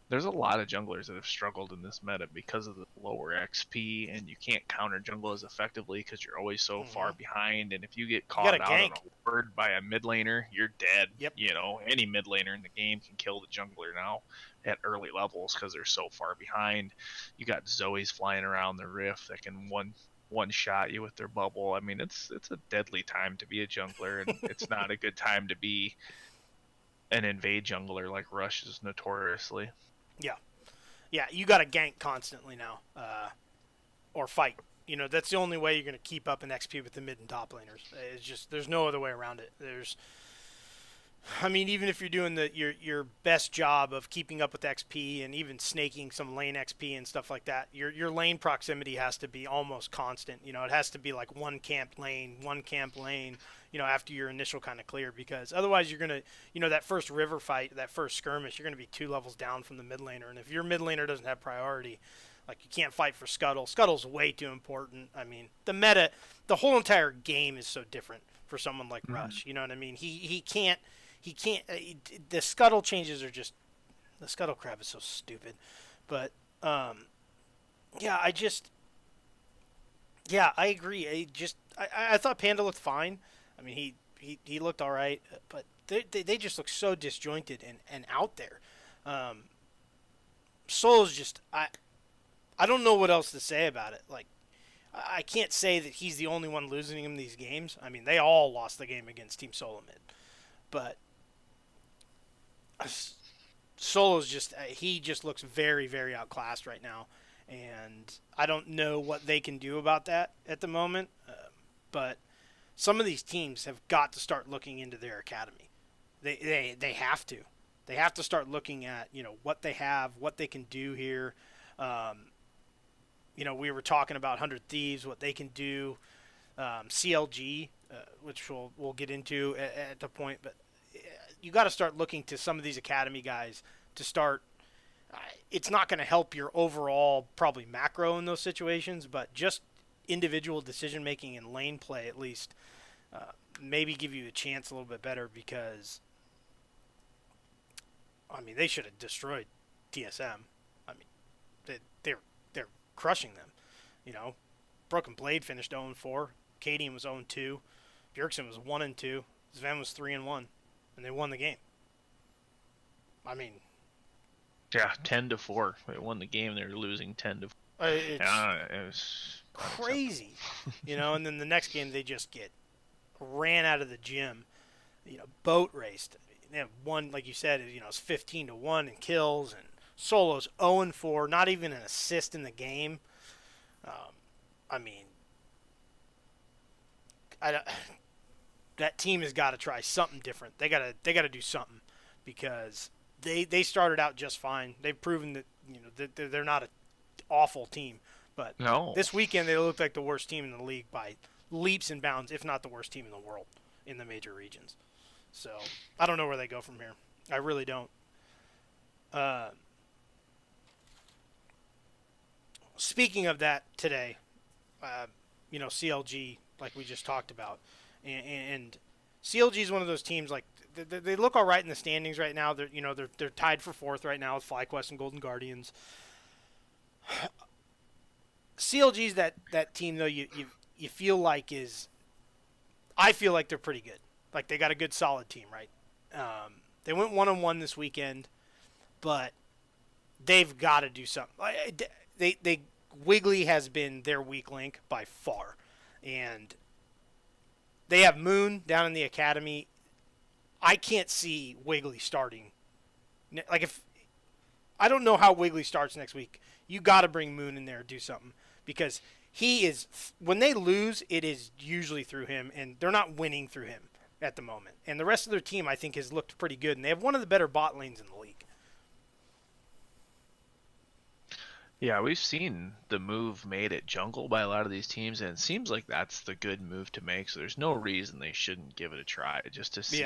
There's a lot of junglers that have struggled in this meta because of the lower XP, and you can't counter jungle as effectively because you're always so far behind. And if you get caught out on a word by a mid laner, you're dead. Yep. Any mid laner in the game can kill the jungler now at early levels because they're so far behind. You got Zoes flying around the rift that can one shot you with their bubble. I mean, it's a deadly time to be a jungler, and it's not a good time to be an invade jungler like Rush is notoriously. Yeah, you got to gank constantly now, or fight. That's the only way you're going to keep up an XP with the mid and top laners. It's just there's no other way around it. Even if you're doing your best job of keeping up with XP and even snaking some lane XP and stuff like that, your lane proximity has to be almost constant. It has to be like one camp lane, after your initial kind of clear, because otherwise you're going to, that first river fight, that first skirmish, you're going to be 2 levels down from the mid laner. And if your mid laner doesn't have priority, like you can't fight for Scuttle. Scuttle's way too important. The meta, the whole entire game is so different for someone like Rush. You know what I mean? He can't, the Scuttle changes are just, the Scuttle crab is so stupid. But, I agree. I thought Panda looked fine. He looked all right, but they just look so disjointed and out there. Solo's just I don't know what else to say about it. Like, I can't say that he's the only one losing him these games. They all lost the game against Team Solomid, but Solo's he just looks very, very outclassed right now, and I don't know what they can do about that at the moment. But some of these teams have got to start looking into their academy. They have to. They have to start looking at what they have, what they can do here. We were talking about 100 Thieves, what they can do. CLG, which we'll get into at the point, but you got to start looking to some of these academy guys to start. It's not going to help your overall probably macro in those situations, but just individual decision making and lane play at least maybe give you a chance a little bit better, because they should have destroyed TSM. They're crushing them. Broken Blade finished 0-4. Cadian was 0-2. Bjergsen was 1-2. Sven was 3-1, and they won the game. Yeah, 10-4. They won the game. They were losing 10-4. It was crazy, And then the next game they just get ran out of the gym, boat raced. They have one, like you said, it's 15-1 in kills, and Solo's 0-4, not even an assist in the game. That team has got to try something different. They got to do something, because they started out just fine. They've proven that that they're not an awful team, but this weekend they looked like the worst team in the league by leaps and bounds, if not the worst team in the world in the major regions. So I don't know where they go from here. I really don't. Speaking of that today, CLG, like we just talked about, and CLG is one of those teams, like they look all right in the standings right now. They're tied for 4th right now with FlyQuest and Golden Guardians. CLG's that team though. You feel like I feel like they're pretty good. Like they got a good solid team, right? They went 1-1 this weekend, but they've got to do something. They Wiggly has been their weak link by far, and they have Moon down in the academy. I can't see Wiggly starting. Like, if I don't know how Wiggly starts next week, you got to bring Moon in there and do something, because he is, when they lose, it is usually through him, and they're not winning through him at the moment. And the rest of their team, I think, has looked pretty good, and they have one of the better bot lanes in the league. Yeah, we've seen the move made at jungle by a lot of these teams, and it seems like that's the good move to make. So there's no reason they shouldn't give it a try just to see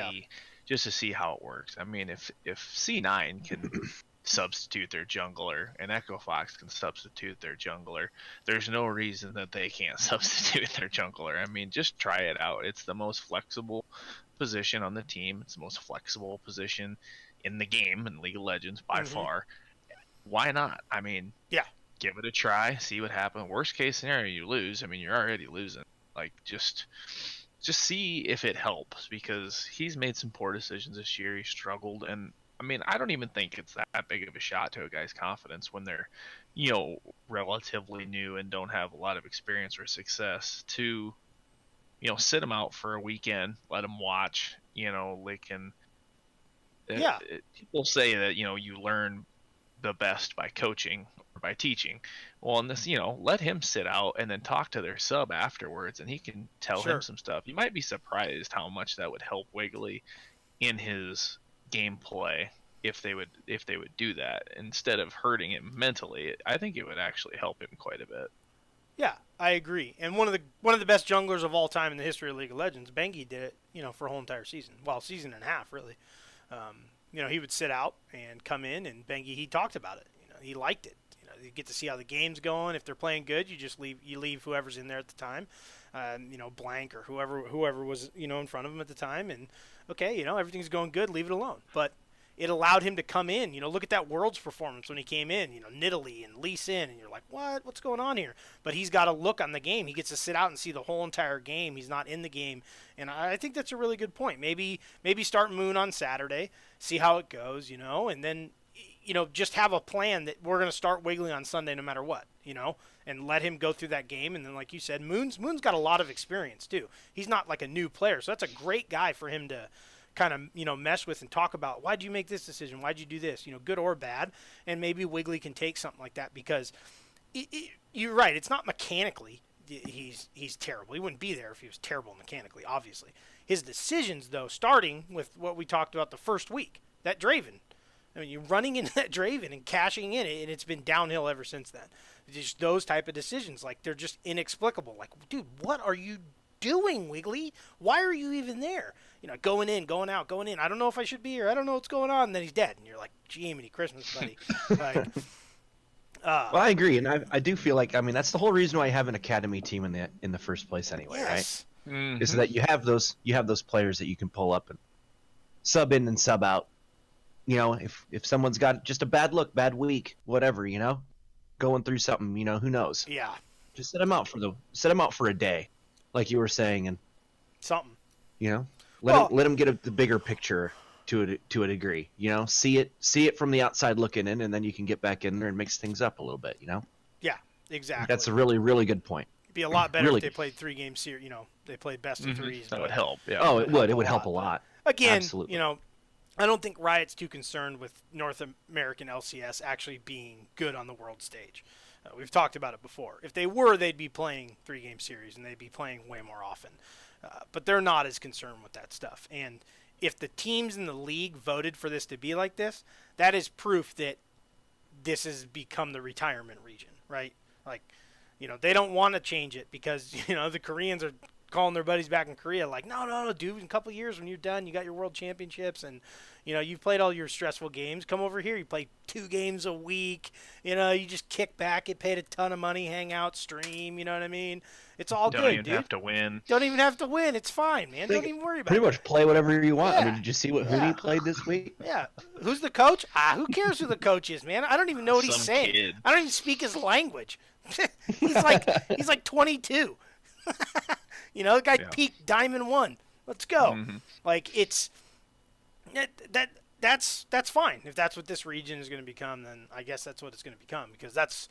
how it works. I mean, if C9 can substitute their jungler and Echo Fox can substitute their jungler, there's no reason that they can't substitute their jungler. I mean, just try it out. It's the most flexible position on the team. It's the most flexible position in the game in League of Legends by far. Why not? I mean, yeah, give it a try, see what happens. Worst case scenario, you lose. I mean, you're already losing. Like, just see if it helps, because he's made some poor decisions this year. He struggled, and I mean, I don't even think it's that big of a shot to a guy's confidence when they're, relatively new and don't have a lot of experience or success to, sit him out for a weekend, let him watch. They can. People say that you learn the best by coaching or by teaching. Well, in this, let him sit out and then talk to their sub afterwards, and he can tell him some stuff. You might be surprised how much that would help Wiggly in his gameplay if they would do that instead of hurting him mentally. I think it would actually help him quite a bit. Yeah, I agree. And one of the best junglers of all time in the history of League of Legends, Bengi, did it, for a whole entire season. Well, season and a half, really. He would sit out and come in, and Bengi, he talked about it. He liked it. You get to see how the game's going. If they're playing good, you leave whoever's in there at the time, Blank or whoever was, in front of him at the time, and okay, everything's going good, leave it alone. But it allowed him to come in. Look at that Worlds performance when he came in. Nidalee and Lee Sin, and you're like, what's going on here? But he's got a look on the game. He gets to sit out and see the whole entire game. He's not in the game, and I think that's a really good point. Maybe start Moon on Saturday, see how it goes, and then just have a plan that we're going to start Wiggly on Sunday no matter what, and let him go through that game. And then, like you said, Moon's got a lot of experience too. He's not like a new player, so that's a great guy for him to kind of, mess with and talk about. Why'd you make this decision? Why'd you do this? Good or bad. And maybe Wiggly can take something like that, because you're right. It's not mechanically he's terrible. He wouldn't be there if he was terrible mechanically, obviously. His decisions, though, starting with what we talked about the first week, that Draven. I mean, you're running into that Draven and cashing in it, and it's been downhill ever since then. Just those type of decisions, like, they're just inexplicable. Like, dude, what are you doing, Wiggly? Why are you even there? Going in, going out, going in. I don't know if I should be here. I don't know what's going on. And then he's dead. And you're like, Jiminy Christmas, buddy. Like, well, I agree, and I do feel like, I mean, that's the whole reason why I have an academy team in the first place anyway, yes. Right? Mm-hmm. Is that you have those players that you can pull up and sub in and sub out. If someone's got just a bad look, bad week, whatever, going through something, who knows? Yeah. Just set them out for a day, like you were saying, and something. Let them get the bigger picture to a degree. See it from the outside looking in, and then you can get back in there and mix things up a little bit. Yeah, exactly. That's a really, really good point. It'd be a lot better if they played 3 game series. They played best of threes. That would help. Yeah. Oh, it would. It would help a lot. Again, absolutely. I don't think Riot's too concerned with North American LCS actually being good on the world stage. We've talked about it before. If they were, they'd be playing 3 game series, and they'd be playing way more often. But they're not as concerned with that stuff. And if the teams in the league voted for this to be like this, that is proof that this has become the retirement region, right? Like, they don't want to change it because, the Koreans are calling their buddies back in Korea like, no, dude, in a couple of years when you're done, you got your world championships and, you've played all your stressful games. Come over here. You play 2 games a week. You just kick back, get paid a ton of money, hang out, stream. You know what I mean? It's all good, dude. Don't even have to win. Don't even have to win. It's fine, man. Don't even worry about it. Pretty much play whatever you want. Yeah. I mean, did you see what Huni played this week? Yeah. Who's the coach? Who cares who the coach is, man? I don't even know what he's saying. Kid. I don't even speak his language. he's like 22. The guy peaked Diamond 1. Let's go. Mm-hmm. Like, it's that's fine. If that's what this region is going to become, then I guess that's what it's going to become, because that's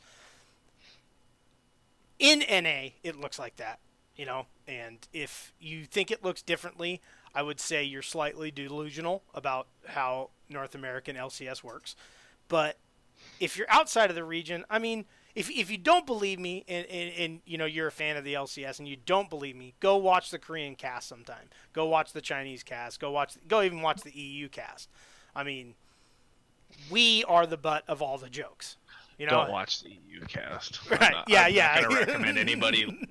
in NA it looks like that. you know. And if you think it looks differently, I would say you're slightly delusional about how North American LCS works. But if you're outside of the region, I mean, if you don't believe me and you know you're a fan of the LCS and you don't believe me, go watch the Korean cast sometime. Go watch the Chinese cast. Go even watch the EU cast. I mean, we are the butt of all the jokes. You know? Don't watch the EU cast. Right? I'm not going to recommend anybody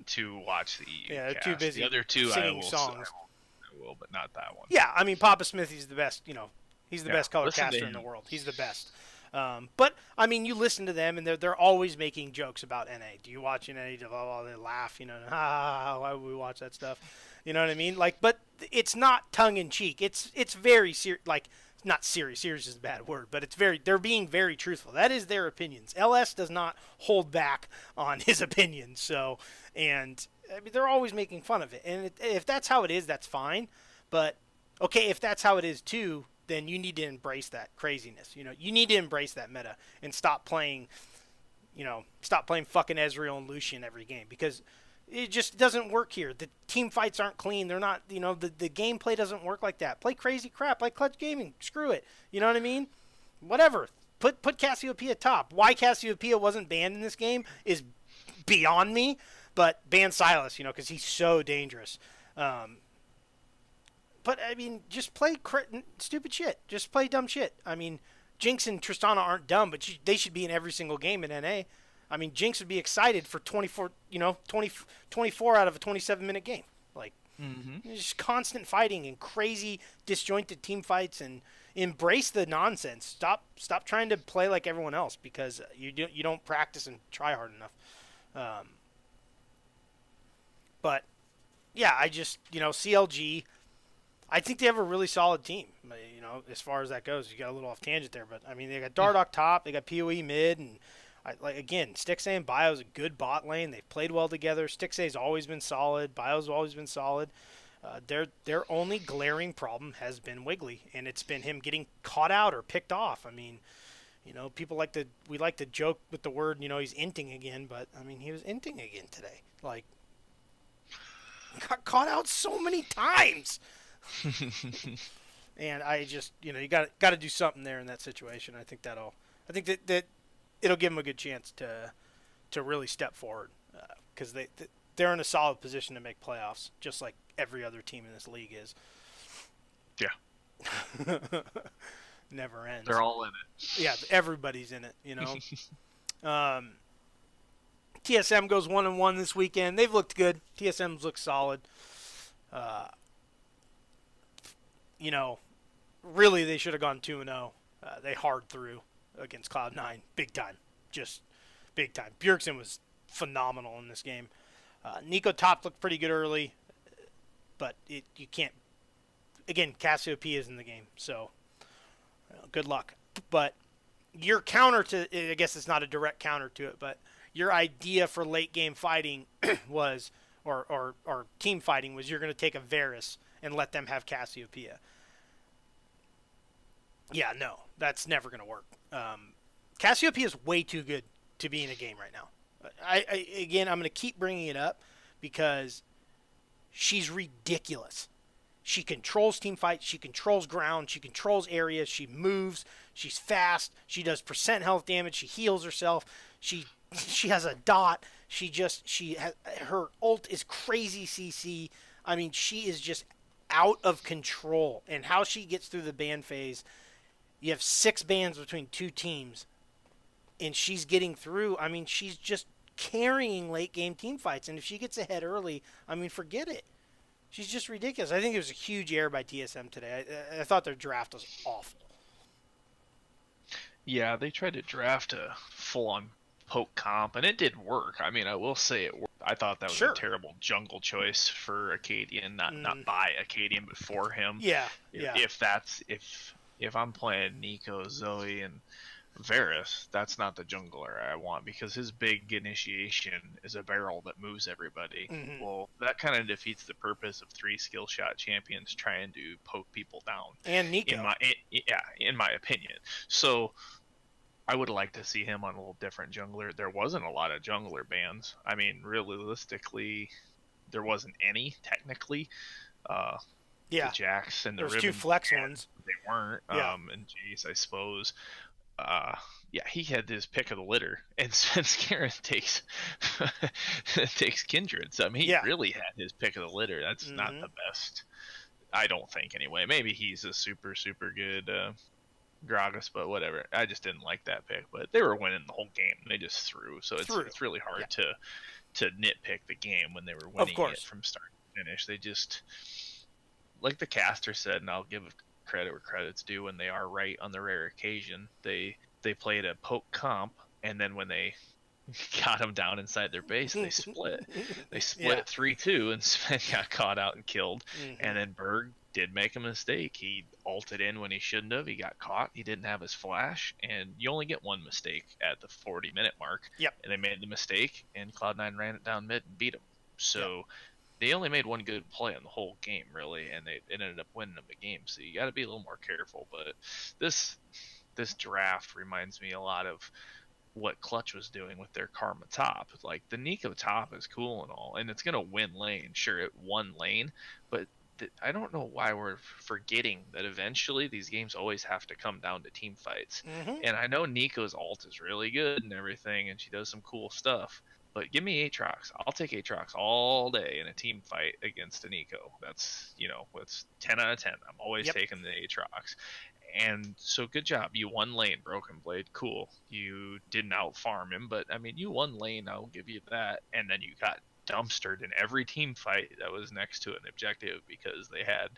to watch the EU Yeah, they're cast. too busy The other two singing songs. I will, but not that one. Yeah, I mean, Papa Smithy's the best. You know, he's the best color listen to caster in the him. world. He's the best. But I mean, you listen to them, and they're always making jokes about NA. Do you watch NA? Oh, they laugh. You know, why would we watch that stuff? You know what I mean? Like, but it's not tongue in cheek. It's very serious. Like, not serious. Serious is a bad word, but they're being very truthful. That is their opinions. LS does not hold back on his opinions. So, and I mean, they're always making fun of it. And if that's how it is, that's fine. But okay, if that's how it is too, then you need to embrace that craziness. You know, you need to embrace that meta and stop playing fucking Ezreal and Lucian every game, because it just doesn't work here. The team fights aren't clean. They're not, you know, the gameplay doesn't work like that. Play crazy crap like Clutch Gaming. Screw it. You know what I mean? Whatever. Put Cassiopeia top. Why Cassiopeia wasn't banned in this game is beyond me, but ban Silas, you know, because he's so dangerous. But, I mean, just play stupid shit. Just play dumb shit. I mean, Jinx and Tristana aren't dumb, but they should be in every single game in NA. I mean, Jinx would be excited for 24 out of a 27-minute game. Like, just constant fighting and crazy, disjointed team fights, and embrace the nonsense. Stop trying to play like everyone else, because you don't practice and try hard enough. But, yeah, I just, you know, CLG, I think they have a really solid team, you know, as far as that goes. You got a little off tangent there, but, I mean, they got Dardoch top, they got PoE mid, and again, Stixay and Bio's a good bot lane. They've played well together. Stixay's always been solid. Bio's always been solid. Their only glaring problem has been Wiggly, and it's been him getting caught out or picked off. I mean, you know, we like to joke with the word, you know, he's inting again, but I mean, he was inting again today. Like, got caught out so many times. And I just, you know, you got to do something there in that situation. I think that it'll give them a good chance to really step forward, because they're in a solid position to make playoffs, just like every other team in this league is. Yeah. Never ends. They're all in it. Yeah, everybody's in it, you know. TSM goes 1-1 this weekend. They've looked good. TSM's looked solid. You know, really they should have gone 2-0. They hard through against Cloud9, big time, just big time. Bjergsen was phenomenal in this game. Nico top looked pretty good early, but you can't. Again, Cassiopeia is in the game, so good luck. But your counter to, I guess it's not a direct counter to it, but your idea for late game fighting was, or team fighting was, you're going to take a Varus and let them have Cassiopeia. Yeah, no, that's never going to work. Cassiopeia is way too good to be in a game right now. I'm going to keep bringing it up because she's ridiculous. She controls team fights. She controls ground. She controls areas. She moves. She's fast. She does % health damage. She heals herself. She has a dot. Her ult is crazy CC. I mean, she is just out of control. And how she gets through the ban phase, you have 6 bans between 2 teams, and she's getting through. I mean, she's just carrying late game team fights. And if she gets ahead early, I mean, forget it. She's just ridiculous. I think it was a huge error by TSM today. I thought their draft was awful. Yeah, they tried to draft a full-on poke comp, and it did work. I mean, I will say it worked. I thought that was a terrible jungle choice for Acadian, not by Acadian, but for him. Yeah. If I'm playing Nico, Zoe, and Varus, that's not the jungler I want, because his big initiation is a barrel that moves everybody. Mm-hmm. Well, that kind of defeats the purpose of 3 skill shot champions trying to poke people down. And Nico. In my opinion. So I would like to see him on a little different jungler. There wasn't a lot of jungler bans. I mean, realistically, there wasn't any technically. Uh, the Yeah, Jacks and the there's two Riven, flex ones. they weren't. Yeah. And Jace, I suppose. Uh, yeah, he had his pick of the litter, and Svenskeren takes Kindred. So I mean, he Yeah. really had his pick of the litter. That's not Mhm. the best, I don't think. Anyway, maybe he's a super good Gragas, but whatever. I just didn't like that pick. But they were winning the whole game. They just threw, so it's really hard to nitpick the game when they were winning it from start to finish. They just, like the caster said, and I'll give credit where credit's due, when they are right on the rare occasion. They played a poke comp, and then when they got him down inside their base, they split. They split 3-2, and Sven got caught out and killed. And then Berg did make a mistake. He ulted in when he shouldn't have. He got caught. He didn't have his flash, and you only get one mistake at the 40-minute mark. Yep. And they made the mistake, and Cloud9 ran it down mid and beat him. So they only made one good play in the whole game, really, and it ended up winning them the game. So you got to be a little more careful. But this draft reminds me a lot of what Clutch was doing with their Karma top. Like, the Nico top is cool and all, and it's gonna win lane. Sure, it won lane, but I don't know why we're forgetting that eventually these games always have to come down to team fights. And I know Nico's ult is really good and everything, and she does some cool stuff. But give me Aatrox. I'll take Aatrox all day in a team fight against a Nico. That's, it's 10 out of 10. I'm always taking the Aatrox. And so good job. You won lane, Broken Blade. Cool. You didn't out farm him, but I mean, you won lane. I'll give you that. And then you got dumpstered in every team fight that was next to an objective because they had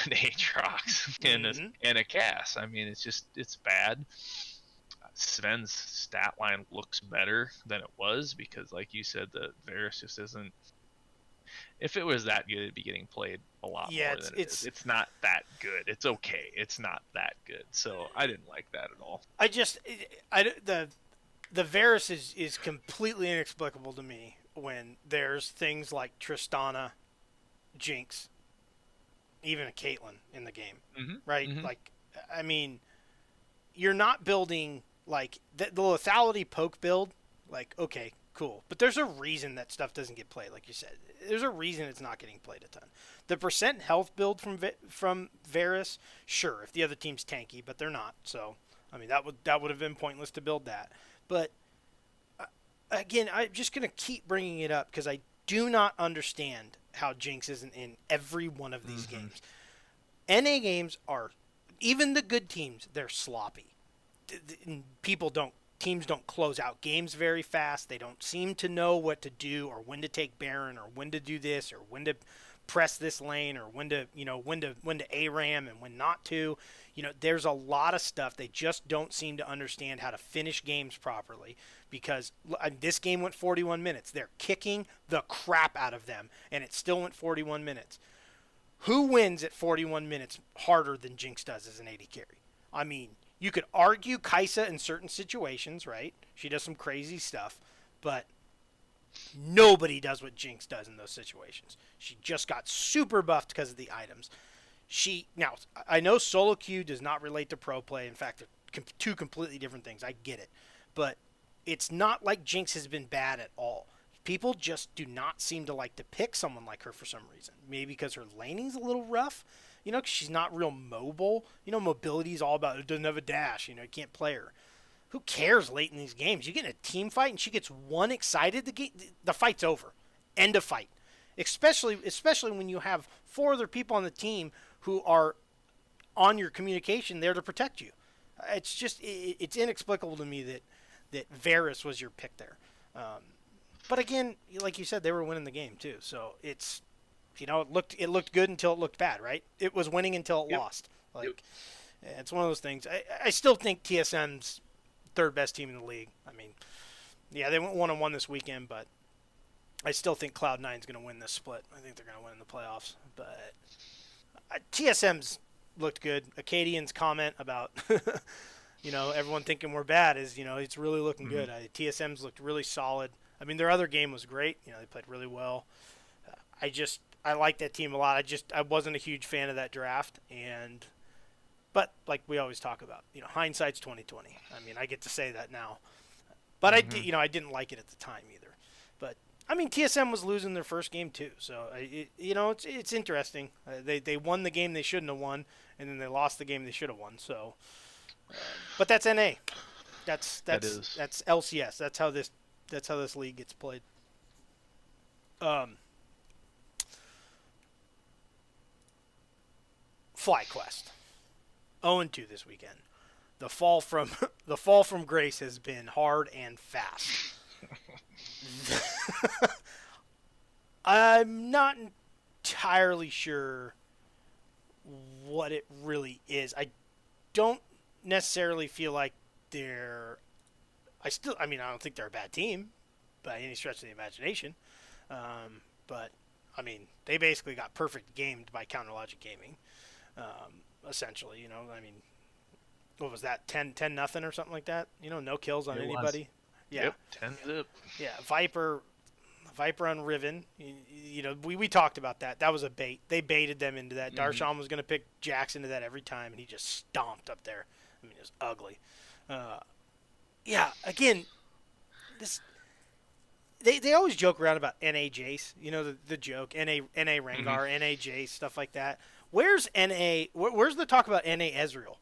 an Aatrox and a Cass. I mean, it's bad. Sven's stat line looks better than it was because, like you said, the Varus just isn't. If it was that good, it'd be getting played a lot more than it is. It's not that good. It's okay. It's not that good. So I didn't like that at all. The Varus is completely inexplicable to me when there's things like Tristana, Jinx, even a Caitlyn in the game, right? Like, I mean, you're not building like the lethality poke build. Like, okay, cool, but there's a reason that stuff doesn't get played. Like you said, there's a reason it's not getting played a ton. The percent health build from Varus, sure, if the other team's tanky, but they're not. So, I mean, that would have been pointless to build that. But again, I'm just gonna keep bringing it up because I do not understand how Jinx isn't in every one of these games. NA games are, even the good teams, they're sloppy. Teams don't close out games very fast. They don't seem to know what to do or when to take Baron or when to do this or when to press this lane or when to ARAM and when not to. There's a lot of stuff. They just don't seem to understand how to finish games properly because this game went 41 minutes. They're kicking the crap out of them, and it still went 41 minutes. Who wins at 41 minutes harder than Jinx does as an AD carry? I mean, you could argue Kai'Sa in certain situations, right? She does some crazy stuff, but nobody does what Jinx does in those situations. She just got super buffed because of the items. Now, I know solo queue does not relate to pro play. In fact, they're two completely different things. I get it. But it's not like Jinx has been bad at all. People just do not seem to like to pick someone like her for some reason. Maybe because her laning's a little rough. Because she's not real mobile. Mobility is all about it doesn't have a dash. You can't play her. Who cares late in these games? You get in a team fight and she gets one excited, the fight's over. End of fight. Especially when you have 4 other people on the team who are on your communication there to protect you. It's just it's inexplicable to me that Varus was your pick there. But again, like you said, they were winning the game too. So it's it looked good until it looked bad, right? It was winning until it lost. It's one of those things. I still think TSM's third best team in the league. I mean, yeah, they went 1-1 this weekend, but I still think Cloud9's going to win this split. I think they're going to win in the playoffs. But TSM's looked good. Acadian's comment about everyone thinking we're bad is it's really looking good. TSM's looked really solid. I mean, their other game was great. They played really well. I like that team a lot. I wasn't a huge fan of that draft, and But like we always talk about, hindsight's 2020. I mean, I get to say that now, but I didn't like it at the time either. But I mean, TSM was losing their first game too, so it's interesting. They won the game they shouldn't have won, and then they lost the game they should have won. So, but that's NA. That's LCS. That's how this league gets played. FlyQuest 0-2 this weekend. The fall from grace has been hard and fast. I'm not entirely sure what it really is. I don't necessarily feel like they're. I don't think they're a bad team by any stretch of the imagination. But I mean, they basically got perfect gamed by Counterlogic Gaming. Essentially, I mean, what was that? 10-0 or something like that? No kills on anybody. Yeah. Yep, 10-0. Yeah, Viper on Riven. We talked about that. That was a bait. They baited them into that. Darshan was going to pick Jax into that every time, and he just stomped up there. I mean, it was ugly. Yeah, again, this they always joke around about NA Jace. The joke, NA Rengar, NA Jace, stuff like that. Where's NA? Where's the talk about NA Ezreal?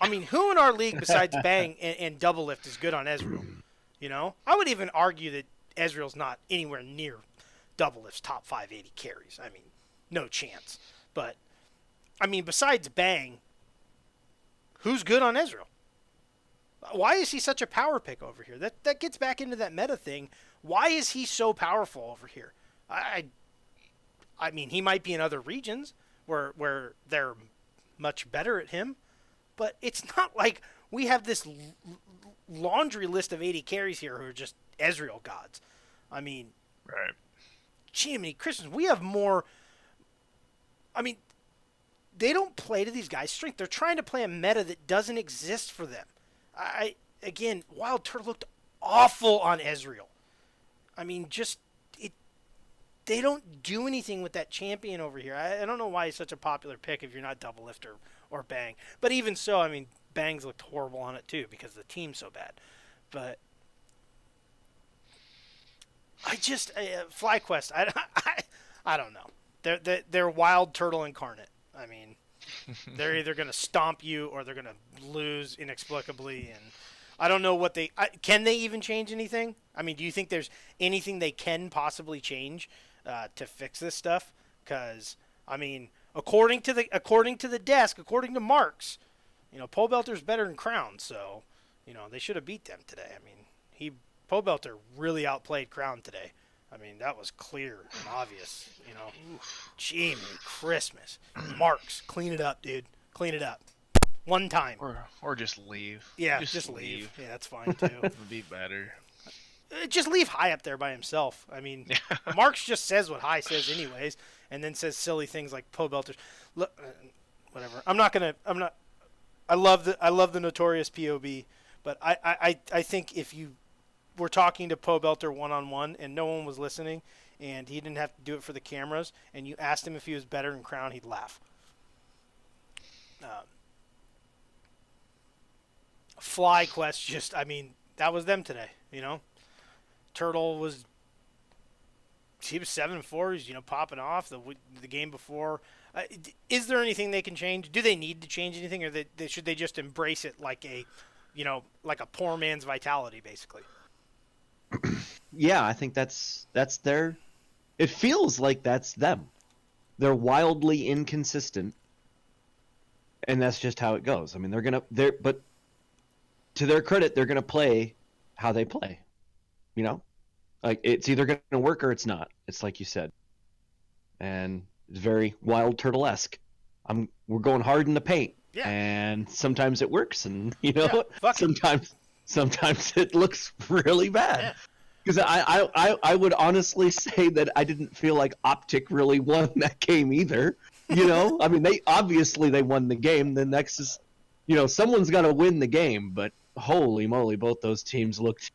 I mean, who in our league besides Bang and Double Lift is good on Ezreal? I would even argue that Ezreal's not anywhere near Double Lift's top 580 carries. I mean, no chance. But, I mean, besides Bang, who's good on Ezreal? Why is he such a power pick over here? That gets back into that meta thing. Why is he so powerful over here? I mean, he might be in other regions where they're much better at him, but it's not like we have this laundry list of 80 carries here who are just Ezreal gods. I mean, right. Jiminy Christmas, we have more. I mean, they don't play to these guys' strength. They're trying to play a meta that doesn't exist for them. Again, Wild Turtle looked awful on Ezreal. I mean, they don't do anything with that champion over here. I don't know why he's such a popular pick if you're not Double Lift or Bang. But even so, I mean, Bang's looked horrible on it too because the team's so bad. But FlyQuest, I don't know. They're Wild Turtle incarnate. I mean, they're either going to stomp you or they're going to lose inexplicably. And I don't know what can they even change anything? I mean, do you think there's anything they can possibly change to fix this stuff? Because I mean, according to the desk, according to Marks, Pobelter's better than Crown, so they should have beat them today. I mean, Pobelter really outplayed Crown today. I mean, that was clear and obvious. Jiminy Christmas, Marks, clean it up, dude. Clean it up. One time. Or just leave. Yeah, just leave. Yeah, that's fine too. Would be better. Just leave High up there by himself. I mean, Marks just says what High says anyways, and then says silly things like Pobelter's. Look, whatever. I love the notorious POB, but I think if you were talking to Pobelter one-on-one and no one was listening and he didn't have to do it for the cameras and you asked him if he was better than Crown, he'd laugh. FlyQuest that was them today, Turtle was 7-4, he's, popping off the game before. Is there anything they can change? Do they need to change anything, or should they just embrace it like a poor man's vitality, basically? Yeah, I think that's their. It feels like that's them. They're wildly inconsistent, and that's just how it goes. I mean, but to their credit, they're gonna play how they play. Like it's either gonna work or it's not. It's like you said, and it's very Wild Turtle-esque. We're going hard in the paint, yeah. And sometimes it works, and sometimes it looks really bad. Because I would honestly say that I didn't feel like Optic really won that game either. I mean, they won the game. The next is, someone's got to win the game. But holy moly, both those teams looked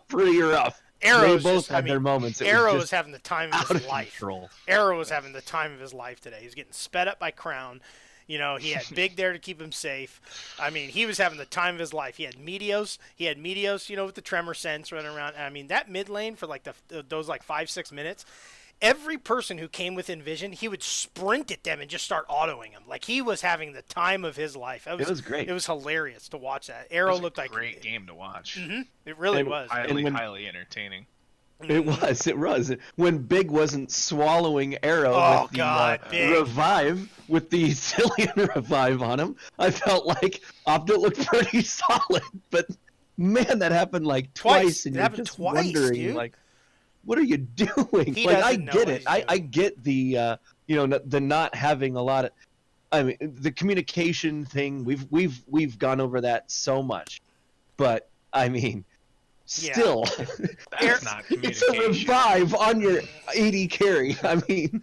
pretty rough. Arrow had their moments. Arrow was having the time of his life. Control. Arrow was having the time of his life today. He's getting sped up by Crown. You know, he had Big there to keep him safe. I mean, he was having the time of his life. He had Meteos, you know, with the tremor sense running around. I mean, that mid lane for like those like 5-6 minutes, every person who came within vision, he would sprint at them and just start autoing them. Like he was having the time of his life. It was great. It was hilarious to watch that. It Arrow was looked a like great game to watch. It really And was. Highly entertaining. It was. When Big wasn't swallowing Arrow Oh, with the God, Big. revive, with the Cillian revive on him, I felt like Optic looked pretty solid. But man, that happened like twice, and It you're happened just twice, wondering, dude. like, what are you doing? He Like, I doesn't know get what it. he's I doing. get the you know, the not having a lot of. I mean, the communication thing. We've gone over that so much, but I mean. Yeah. Still, That's not it's a communication. revive on your 80 carry. I mean,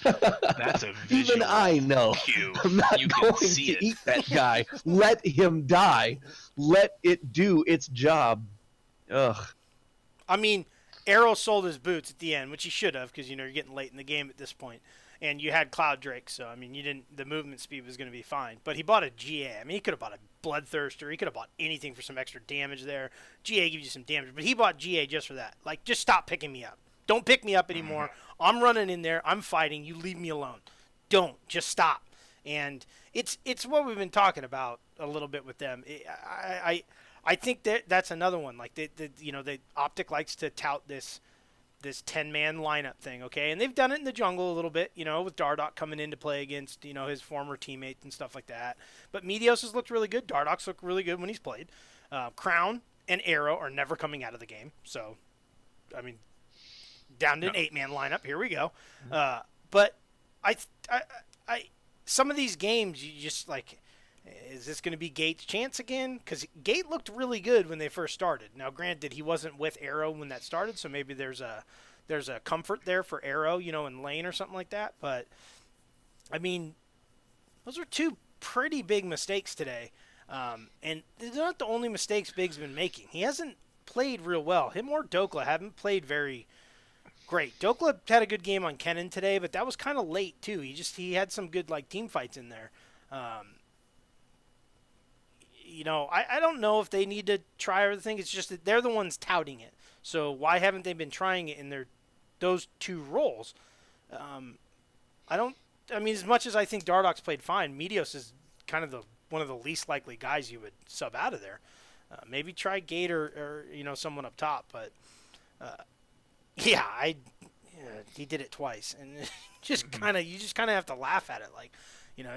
That's a visual even I know cue. I'm not You going can see to it. eat that guy. Let him die. Let it do its job. Ugh. I mean, Arrow sold his boots at the end, which he should have, because you know you're getting late in the game at this point. And you had Cloud Drake, so I mean, the movement speed was going to be fine. But he bought a GA. I mean, he could have bought a Bloodthirster. He could have bought anything for some extra damage there. GA gives you some damage, but he bought GA just for that. Like, just stop picking me up. Don't pick me up anymore. I'm running in there. I'm fighting. You leave me alone. Don't. Just stop. And it's what we've been talking about a little bit with them. I think that's another one. Like, the Optic likes to tout this 10-man lineup thing, okay? And they've done it in the jungle a little bit, you know, with Dardoch coming in to play against, you know, his former teammates and stuff like that. But Meteos has looked really good. Dardoch's looked really good when he's played. Crown and Arrow are never coming out of the game. So, I mean, down to an 8-man lineup. Here we go. But I some of these games, you just, like, is this going to be Gate's chance again? Because Gate looked really good when they first started. Now, granted, he wasn't with Arrow when that started, so maybe there's a comfort there for Arrow, you know, in lane or something like that. But, I mean, those are two pretty big mistakes today. And they're not the only mistakes Big's been making. He hasn't played real well. Him or Dokla haven't played very great. Dokla had a good game on Kennen today, but that was kind of late, too. He had some good, like, team fights in there. You know, I don't know if they need to try everything. It's just that they're the ones touting it. So why haven't they been trying it in those two roles? I mean, as much as I think Dardoch's played fine, Meteos is kind of one of the least likely guys you would sub out of there. Maybe try Gate or you know, someone up top. But yeah, he did it twice, and you just kind of have to laugh at it. Like, you know,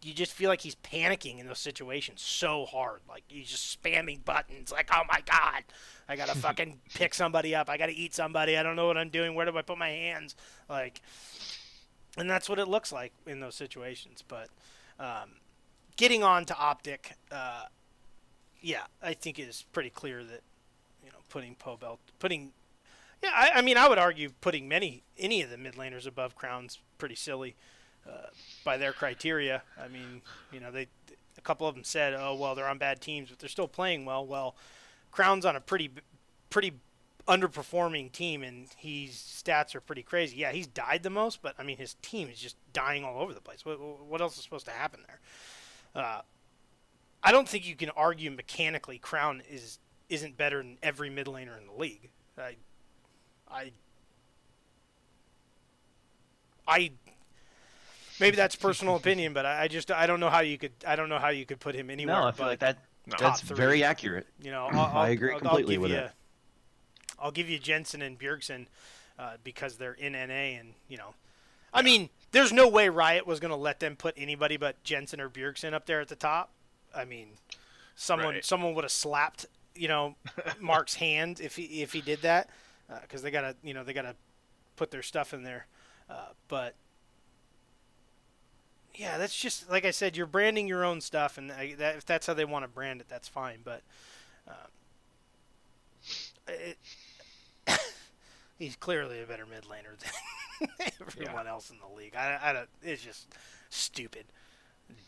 you just feel like he's panicking in those situations so hard. Like, he's just spamming buttons. Like, oh my God, I got to fucking pick somebody up. I got to eat somebody. I don't know what I'm doing. Where do I put my hands? Like, and that's what it looks like in those situations. But getting on to Optic, yeah, I think it is pretty clear that, you know, I mean, I would argue putting any of the mid laners above Crown's pretty silly. By their criteria. I mean, you know, a couple of them said, oh, well, they're on bad teams, but they're still playing well. Well, Crown's on a pretty underperforming team, and his stats are pretty crazy. Yeah, he's died the most, but, I mean, his team is just dying all over the place. What else is supposed to happen there? I don't think you can argue mechanically Crown isn't better than every mid laner in the league. Maybe that's personal opinion, but I don't know how you could put him anywhere. No, I feel like that's top three. very accurate. You know, I agree completely with it. I'll give you Jensen and Bjergsen because they're in NA, and you know, I mean, there's no way Riot was going to let them put anybody but Jensen or Bjergsen up there at the top. I mean, someone would have slapped, you know, Mark's hand if he did that, because they gotta put their stuff in there, but. Yeah, that's just, like I said, you're branding your own stuff, and if that's how they want to brand it, that's fine. But he's clearly a better mid laner than everyone else in the league. It's just stupid,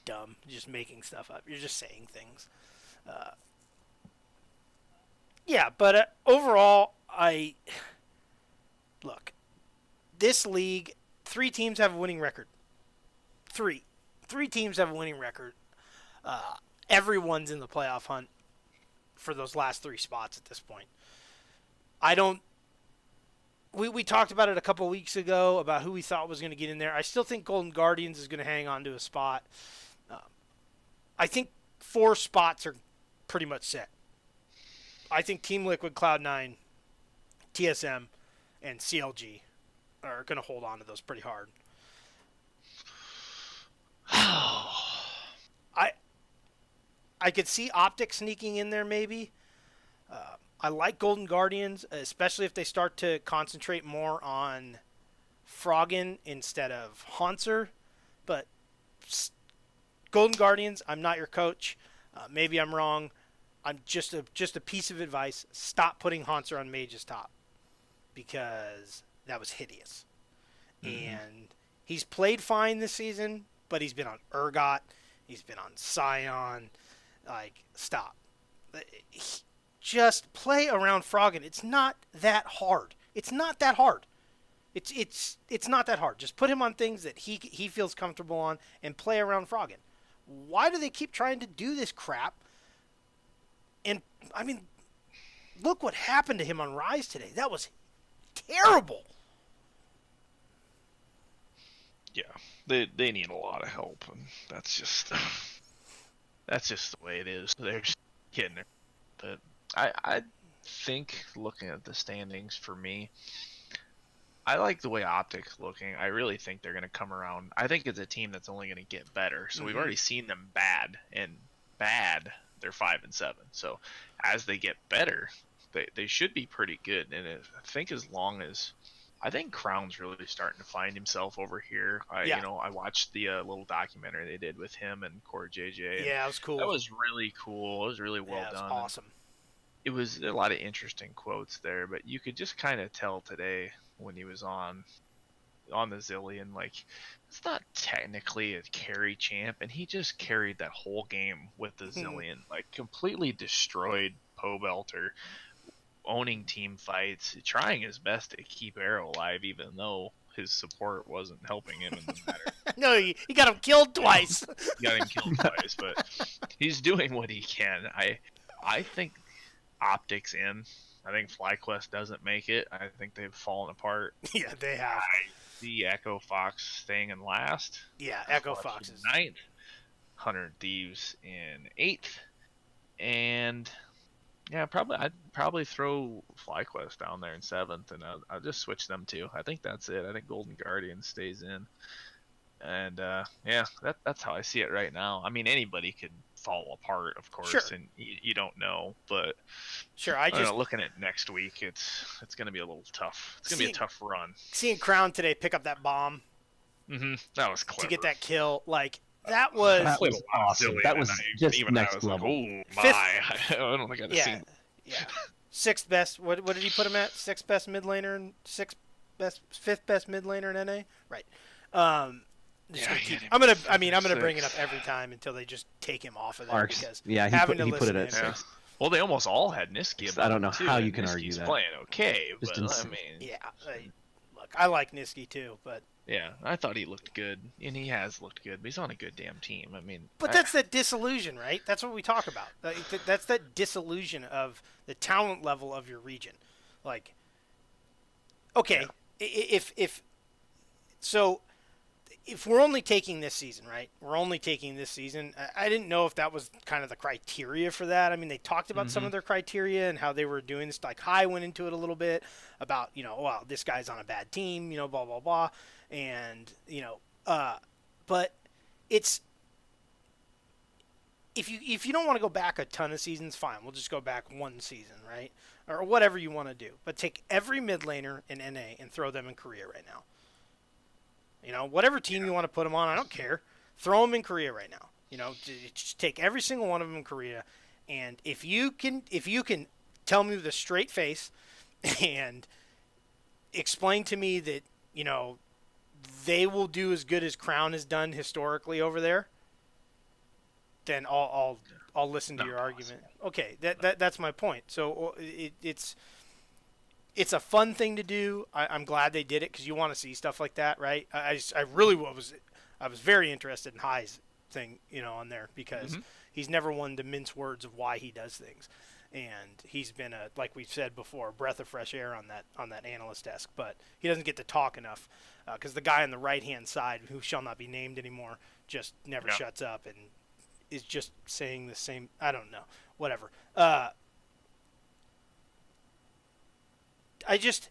dumb, just making stuff up. You're just saying things. Yeah, but overall, look, this league, 3 teams have a winning record. 3. 3 teams have a winning record. Everyone's in the playoff hunt for those last 3 spots at this point. I don't. We talked about it a couple weeks ago about who we thought was going to get in there. I still think Golden Guardians is going to hang on to a spot. I think 4 spots are pretty much set. I think Team Liquid, Cloud9, TSM, and CLG are going to hold on to those pretty hard. I could see Optic sneaking in there maybe. I like Golden Guardians, especially if they start to concentrate more on Froggen instead of Haunter. But Golden Guardians, I'm not your coach. Maybe I'm wrong. I'm just a piece of advice. Stop putting Haunter on Mage's top because that was hideous. Mm-hmm. And he's played fine this season, but he's been on Urgot. He's been on Scion. Like, stop. Just play around Froggen. It's not that hard. It's not that hard. It's not that hard. Just put him on things that he feels comfortable on and play around Froggen. Why do they keep trying to do this crap? And, I mean, look what happened to him on Rise today. That was terrible. Yeah, they need a lot of help, and that's just the way it is. They're just getting there. But I think, looking at the standings for me, I like the way Optic's looking. I really think they're going to come around. I think it's a team that's only going to get better. So we've already seen them bad, they're 5-7. So as they get better, they should be pretty good. And I think I think Crown's really starting to find himself over here. I watched the little documentary they did with him and Core JJ. Yeah, it was cool. That was really cool. It was really well done. It was awesome. It was a lot of interesting quotes there, but you could just kind of tell today when he was on the Zillion, like, it's not technically a carry champ, and he just carried that whole game with the Zillion, like completely destroyed Pobelter, owning team fights, trying his best to keep Arrow alive, even though his support wasn't helping him in the matter. No, he got him killed twice. He got him killed twice, but he's doing what he can. I think Optics in. I think FlyQuest doesn't make it. I think they've fallen apart. Yeah, they have. I see Echo Fox staying in last. Yeah, Echo Fox is 9th. 100 Thieves in 8th. And yeah, I'd probably throw FlyQuest down there in 7th, and I'll just switch them too. I think that's it. I think Golden Guardian stays in. And yeah, that's how I see it right now. I mean, anybody could fall apart, of course, sure. And you don't know, but sure. Looking at next week, it's going to be a little tough. It's going to be a tough run. Seeing Crown today pick up that bomb, that was clever to get that kill. Like that was awesome. That was just next level. Oh my! I don't think I've seen. Yeah, 6th best. What did he put him at? 6th best mid laner and 5th best mid laner in NA. Right. I'm gonna bring it up every time until they just take him off of there. Because he put it at 6. Well, they almost all had Niski. I don't know how you can argue that. Playing okay, just but insane. I mean, look, I like Niski too, but yeah, I thought he looked good, and he has looked good. But he's on a good damn team. I mean, but that's that disillusion, right? That's what we talk about. That's that disillusion of the talent level of your region. Like, okay, if we're only taking this season, right? We're only taking this season. I didn't know if that was kind of the criteria for that. I mean, they talked about some of their criteria and how they were doing this. Like, High went into it a little bit about, well, this guy's on a bad team, blah, blah, blah. And, but it's, if you don't want to go back a ton of seasons, fine. We'll just go back one season, right? Or whatever you want to do. But take every mid laner in NA and throw them in Korea right now. Whatever team you want to put them on, I don't care. Throw them in Korea right now. Just take every single one of them in Korea, and if you can tell me with a straight face and explain to me that they will do as good as Crown has done historically over there, then I'll listen to your argument. Okay, that's my point. So it's a fun thing to do. I'm glad they did it because you want to see stuff like that, right? I was very interested in High's thing, on there because Mhm. he's never one to mince words of why he does things. And he's been like we've said before, a breath of fresh air on that analyst desk. But he doesn't get to talk enough because the guy on the right hand side, who shall not be named anymore, just never Yeah. shuts up and is just saying the same. I don't know, whatever. I just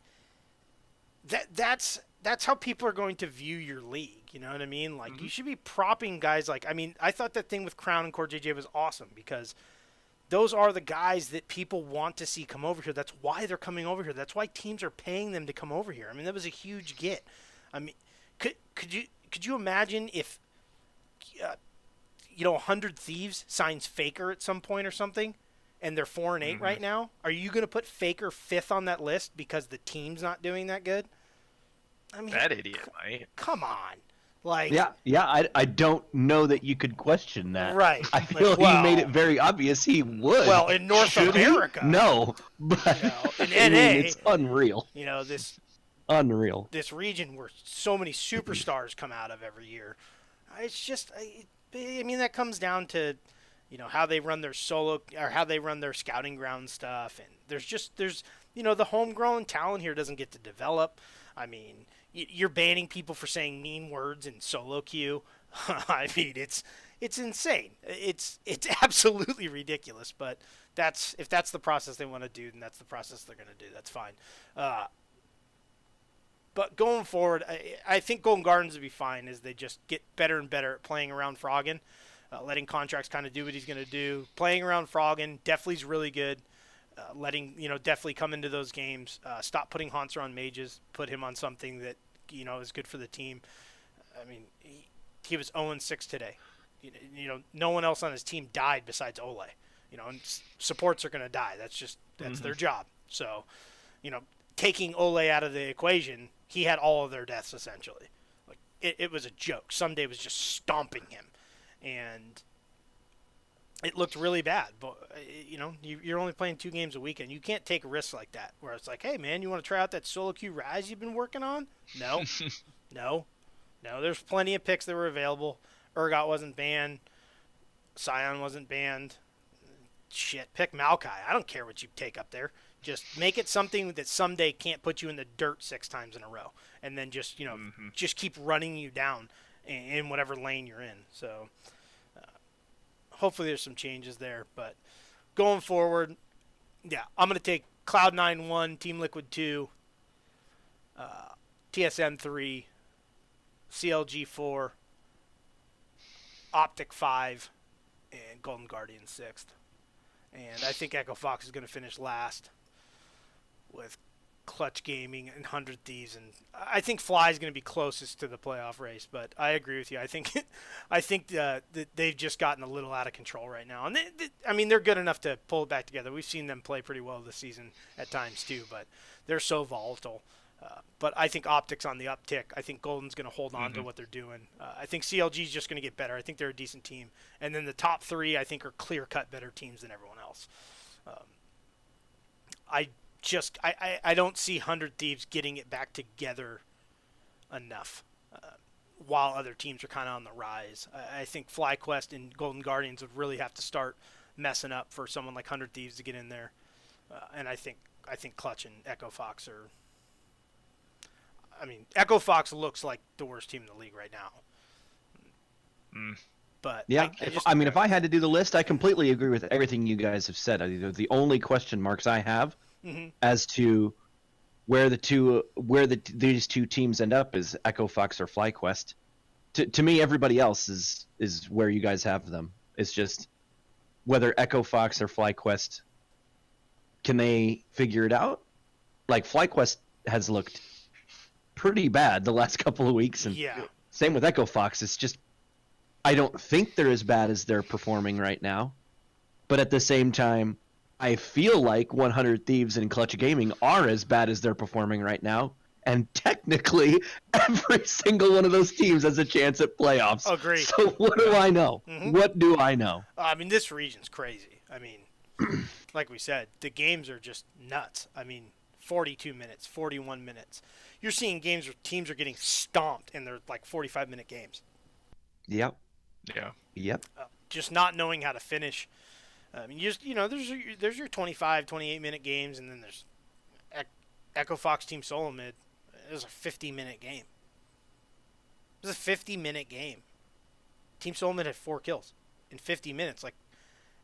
that's how people are going to view your league. You know what I mean? Like you should be propping guys. Like I thought that thing with Crown and Core JJ was awesome because those are the guys that people want to see come over here. That's why they're coming over here. That's why teams are paying them to come over here. I mean, that was a huge get. I mean, could you imagine if 100 Thieves signs Faker at some point or something, and they're 4-8 right now? Are you going to put Faker 5th on that list because the team's not doing that good? I mean, That idiot might. come on. Like, I don't know that you could question that. Right. I feel Like, he made it very obvious he would. Well, in North Should he? America. No, but In I NA, mean, it's unreal. Unreal. this region where so many superstars come out of every year. It's just, I mean, that comes down to, how they run their solo or how they run their scouting ground stuff. And there's the homegrown talent here doesn't get to develop. I mean, you're banning people for saying mean words in solo queue. I mean, it's insane. It's absolutely ridiculous. But if that's the process they want to do, then that's the process they're going to do. That's fine. But going forward, I think Golden Gardens will be fine as they just get better and better at playing around Froggen, letting Contracts kind of do what he's going to do. Playing around Froggen, Deathly's really good. Letting Deathly come into those games. Stop putting Haunter on mages. Put him on something that is good for the team. I mean, he was 0-6 today. No one else on his team died besides Ole. And supports are going to die. That's their job. So, taking Ole out of the equation, he had all of their deaths essentially. Like it was a joke. Sunday was just stomping him, and it looked really bad. But you're only playing 2 games a weekend. You can't take risks like that. Where it's like, hey man, you want to try out that solo queue Rise you've been working on? No, no. There's plenty of picks that were available. Urgot wasn't banned. Scion wasn't banned. Shit, pick Maokai. I don't care what you take up there. Just make it something that someday can't put you in the dirt 6 times in a row, and then just just keep running you down in whatever lane you're in. So hopefully there's some changes there. But going forward, yeah, I'm gonna take Cloud9 1, Team Liquid 2, TSM 3, CLG 4, Optic 5, and Golden Guardian 6th. And I think Echo Fox is going to finish last with Clutch Gaming and 100 Thieves. And I think Fly is going to be closest to the playoff race. But I agree with you. I think that they've just gotten a little out of control right now. And they're good enough to pull it back together. We've seen them play pretty well this season at times too. But they're so volatile. But I think Optic's on the uptick. I think Golden's going to hold on to what they're doing. I think CLG is just going to get better. I think they're a decent team. And then the top 3, I think, are clear-cut better teams than everyone else. I don't see 100 Thieves getting it back together enough while other teams are kind of on the rise. I think FlyQuest and Golden Guardians would really have to start messing up for someone like 100 Thieves to get in there. And I think Clutch and Echo Fox are... I mean, Echo Fox looks like the worst team in the league right now. But yeah, if I had to do the list, I completely agree with everything you guys have said. The only question marks I have as to where these 2 teams end up is Echo Fox or FlyQuest. To me, everybody else is where you guys have them. It's just whether Echo Fox or FlyQuest, can they figure it out? Like FlyQuest has looked pretty bad the last couple of weeks, and same with Echo Fox. It's just I don't think they're as bad as they're performing right now, but at the same time I feel like 100 Thieves and Clutch Gaming are as bad as they're performing right now, and technically every single one of those teams has a chance at playoffs. Agreed. So what do I know? What do I know? I mean, this region's crazy. I mean, like we said, the games are just nuts. I mean, 42 minutes, 41 minutes. You're seeing games where teams are getting stomped and they're like 45-minute games. Yep. Yeah. Yep. Just not knowing how to finish. I mean, there's your 25, 28-minute games, and then there's Echo Fox Team Solo Mid. It was a 50-minute game. It was a 50-minute game. Team Solo Mid had 4 kills in 50 minutes. Like,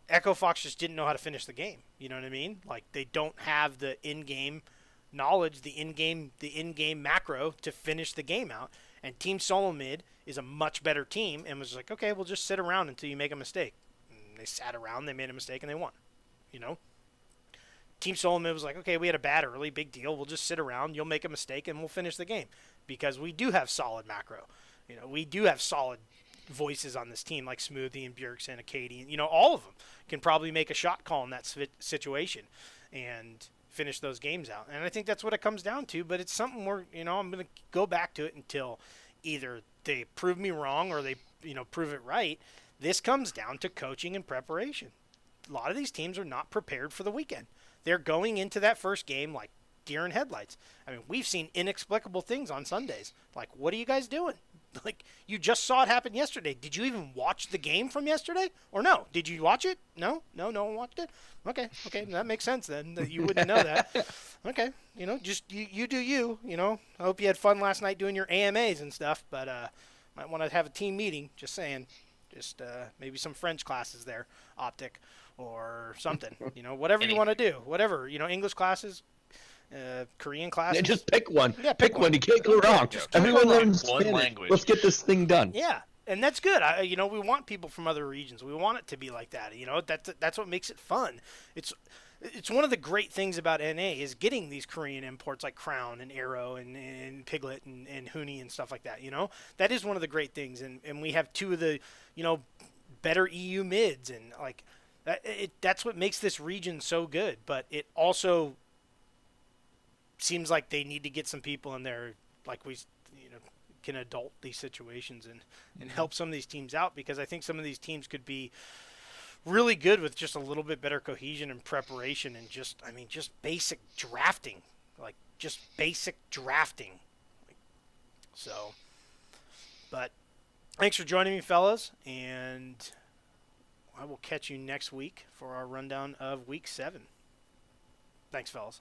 Echo Fox just didn't know how to finish the game. You know what I mean? Like, they don't have the in-game knowledge, the in-game macro to finish the game out. And Team Solo Mid is a much better team and was like, okay, we'll just sit around until you make a mistake. And they sat around, they made a mistake, and they won. You know? Team Solo Mid was like, okay, we had a bad early, big deal. We'll just sit around, you'll make a mistake, and we'll finish the game. Because we do have solid macro. You know, we do have solid voices on this team like Smoothie and Bjergsen and Acadian. You know, all of them can probably make a shot call in that situation and finish those games out. And I think that's what it comes down to, but it's something where, you know, I'm going to go back to it until either they prove me wrong or they, you know, prove it right. This comes down to coaching and preparation. A lot of these teams are not prepared for the weekend. They're going into that first game like deer in headlights. I mean, we've seen inexplicable things on Sundays. Like, what are you guys doing? Like, you just saw it happen yesterday. Did you even watch the game from yesterday? Or no? Did you watch it? No one watched it? Okay, that makes sense then, that you wouldn't know that. Okay, you know, just you do you, you know. I hope you had fun last night doing your AMAs and stuff, but might want to have a team meeting, just saying. Just maybe some French classes there, Optic, or something. You know, whatever you want to do. Whatever, you know, English classes, Korean classes. Yeah, just pick one. Yeah, pick one. You can't go wrong. Everyone learns one Spanish. language. Let's get this thing done. Yeah, and that's good. You know, we want people from other regions. We want it to be like that. You know, that's what makes it fun. It's one of the great things about NA is getting these Korean imports like Crown and Arrow and Piglet and Huni and stuff like that. You know, that is one of the great things. And we have 2 of the, you know, better EU mids, and like that's what makes this region so good. But it also seems like they need to get some people in there, like we, you know, can adult these situations and help some of these teams out, because I think some of these teams could be really good with just a little bit better cohesion and preparation and just basic drafting, like just basic drafting. So, but thanks for joining me, fellas, and I will catch you next week for our rundown of week 7. Thanks, fellas.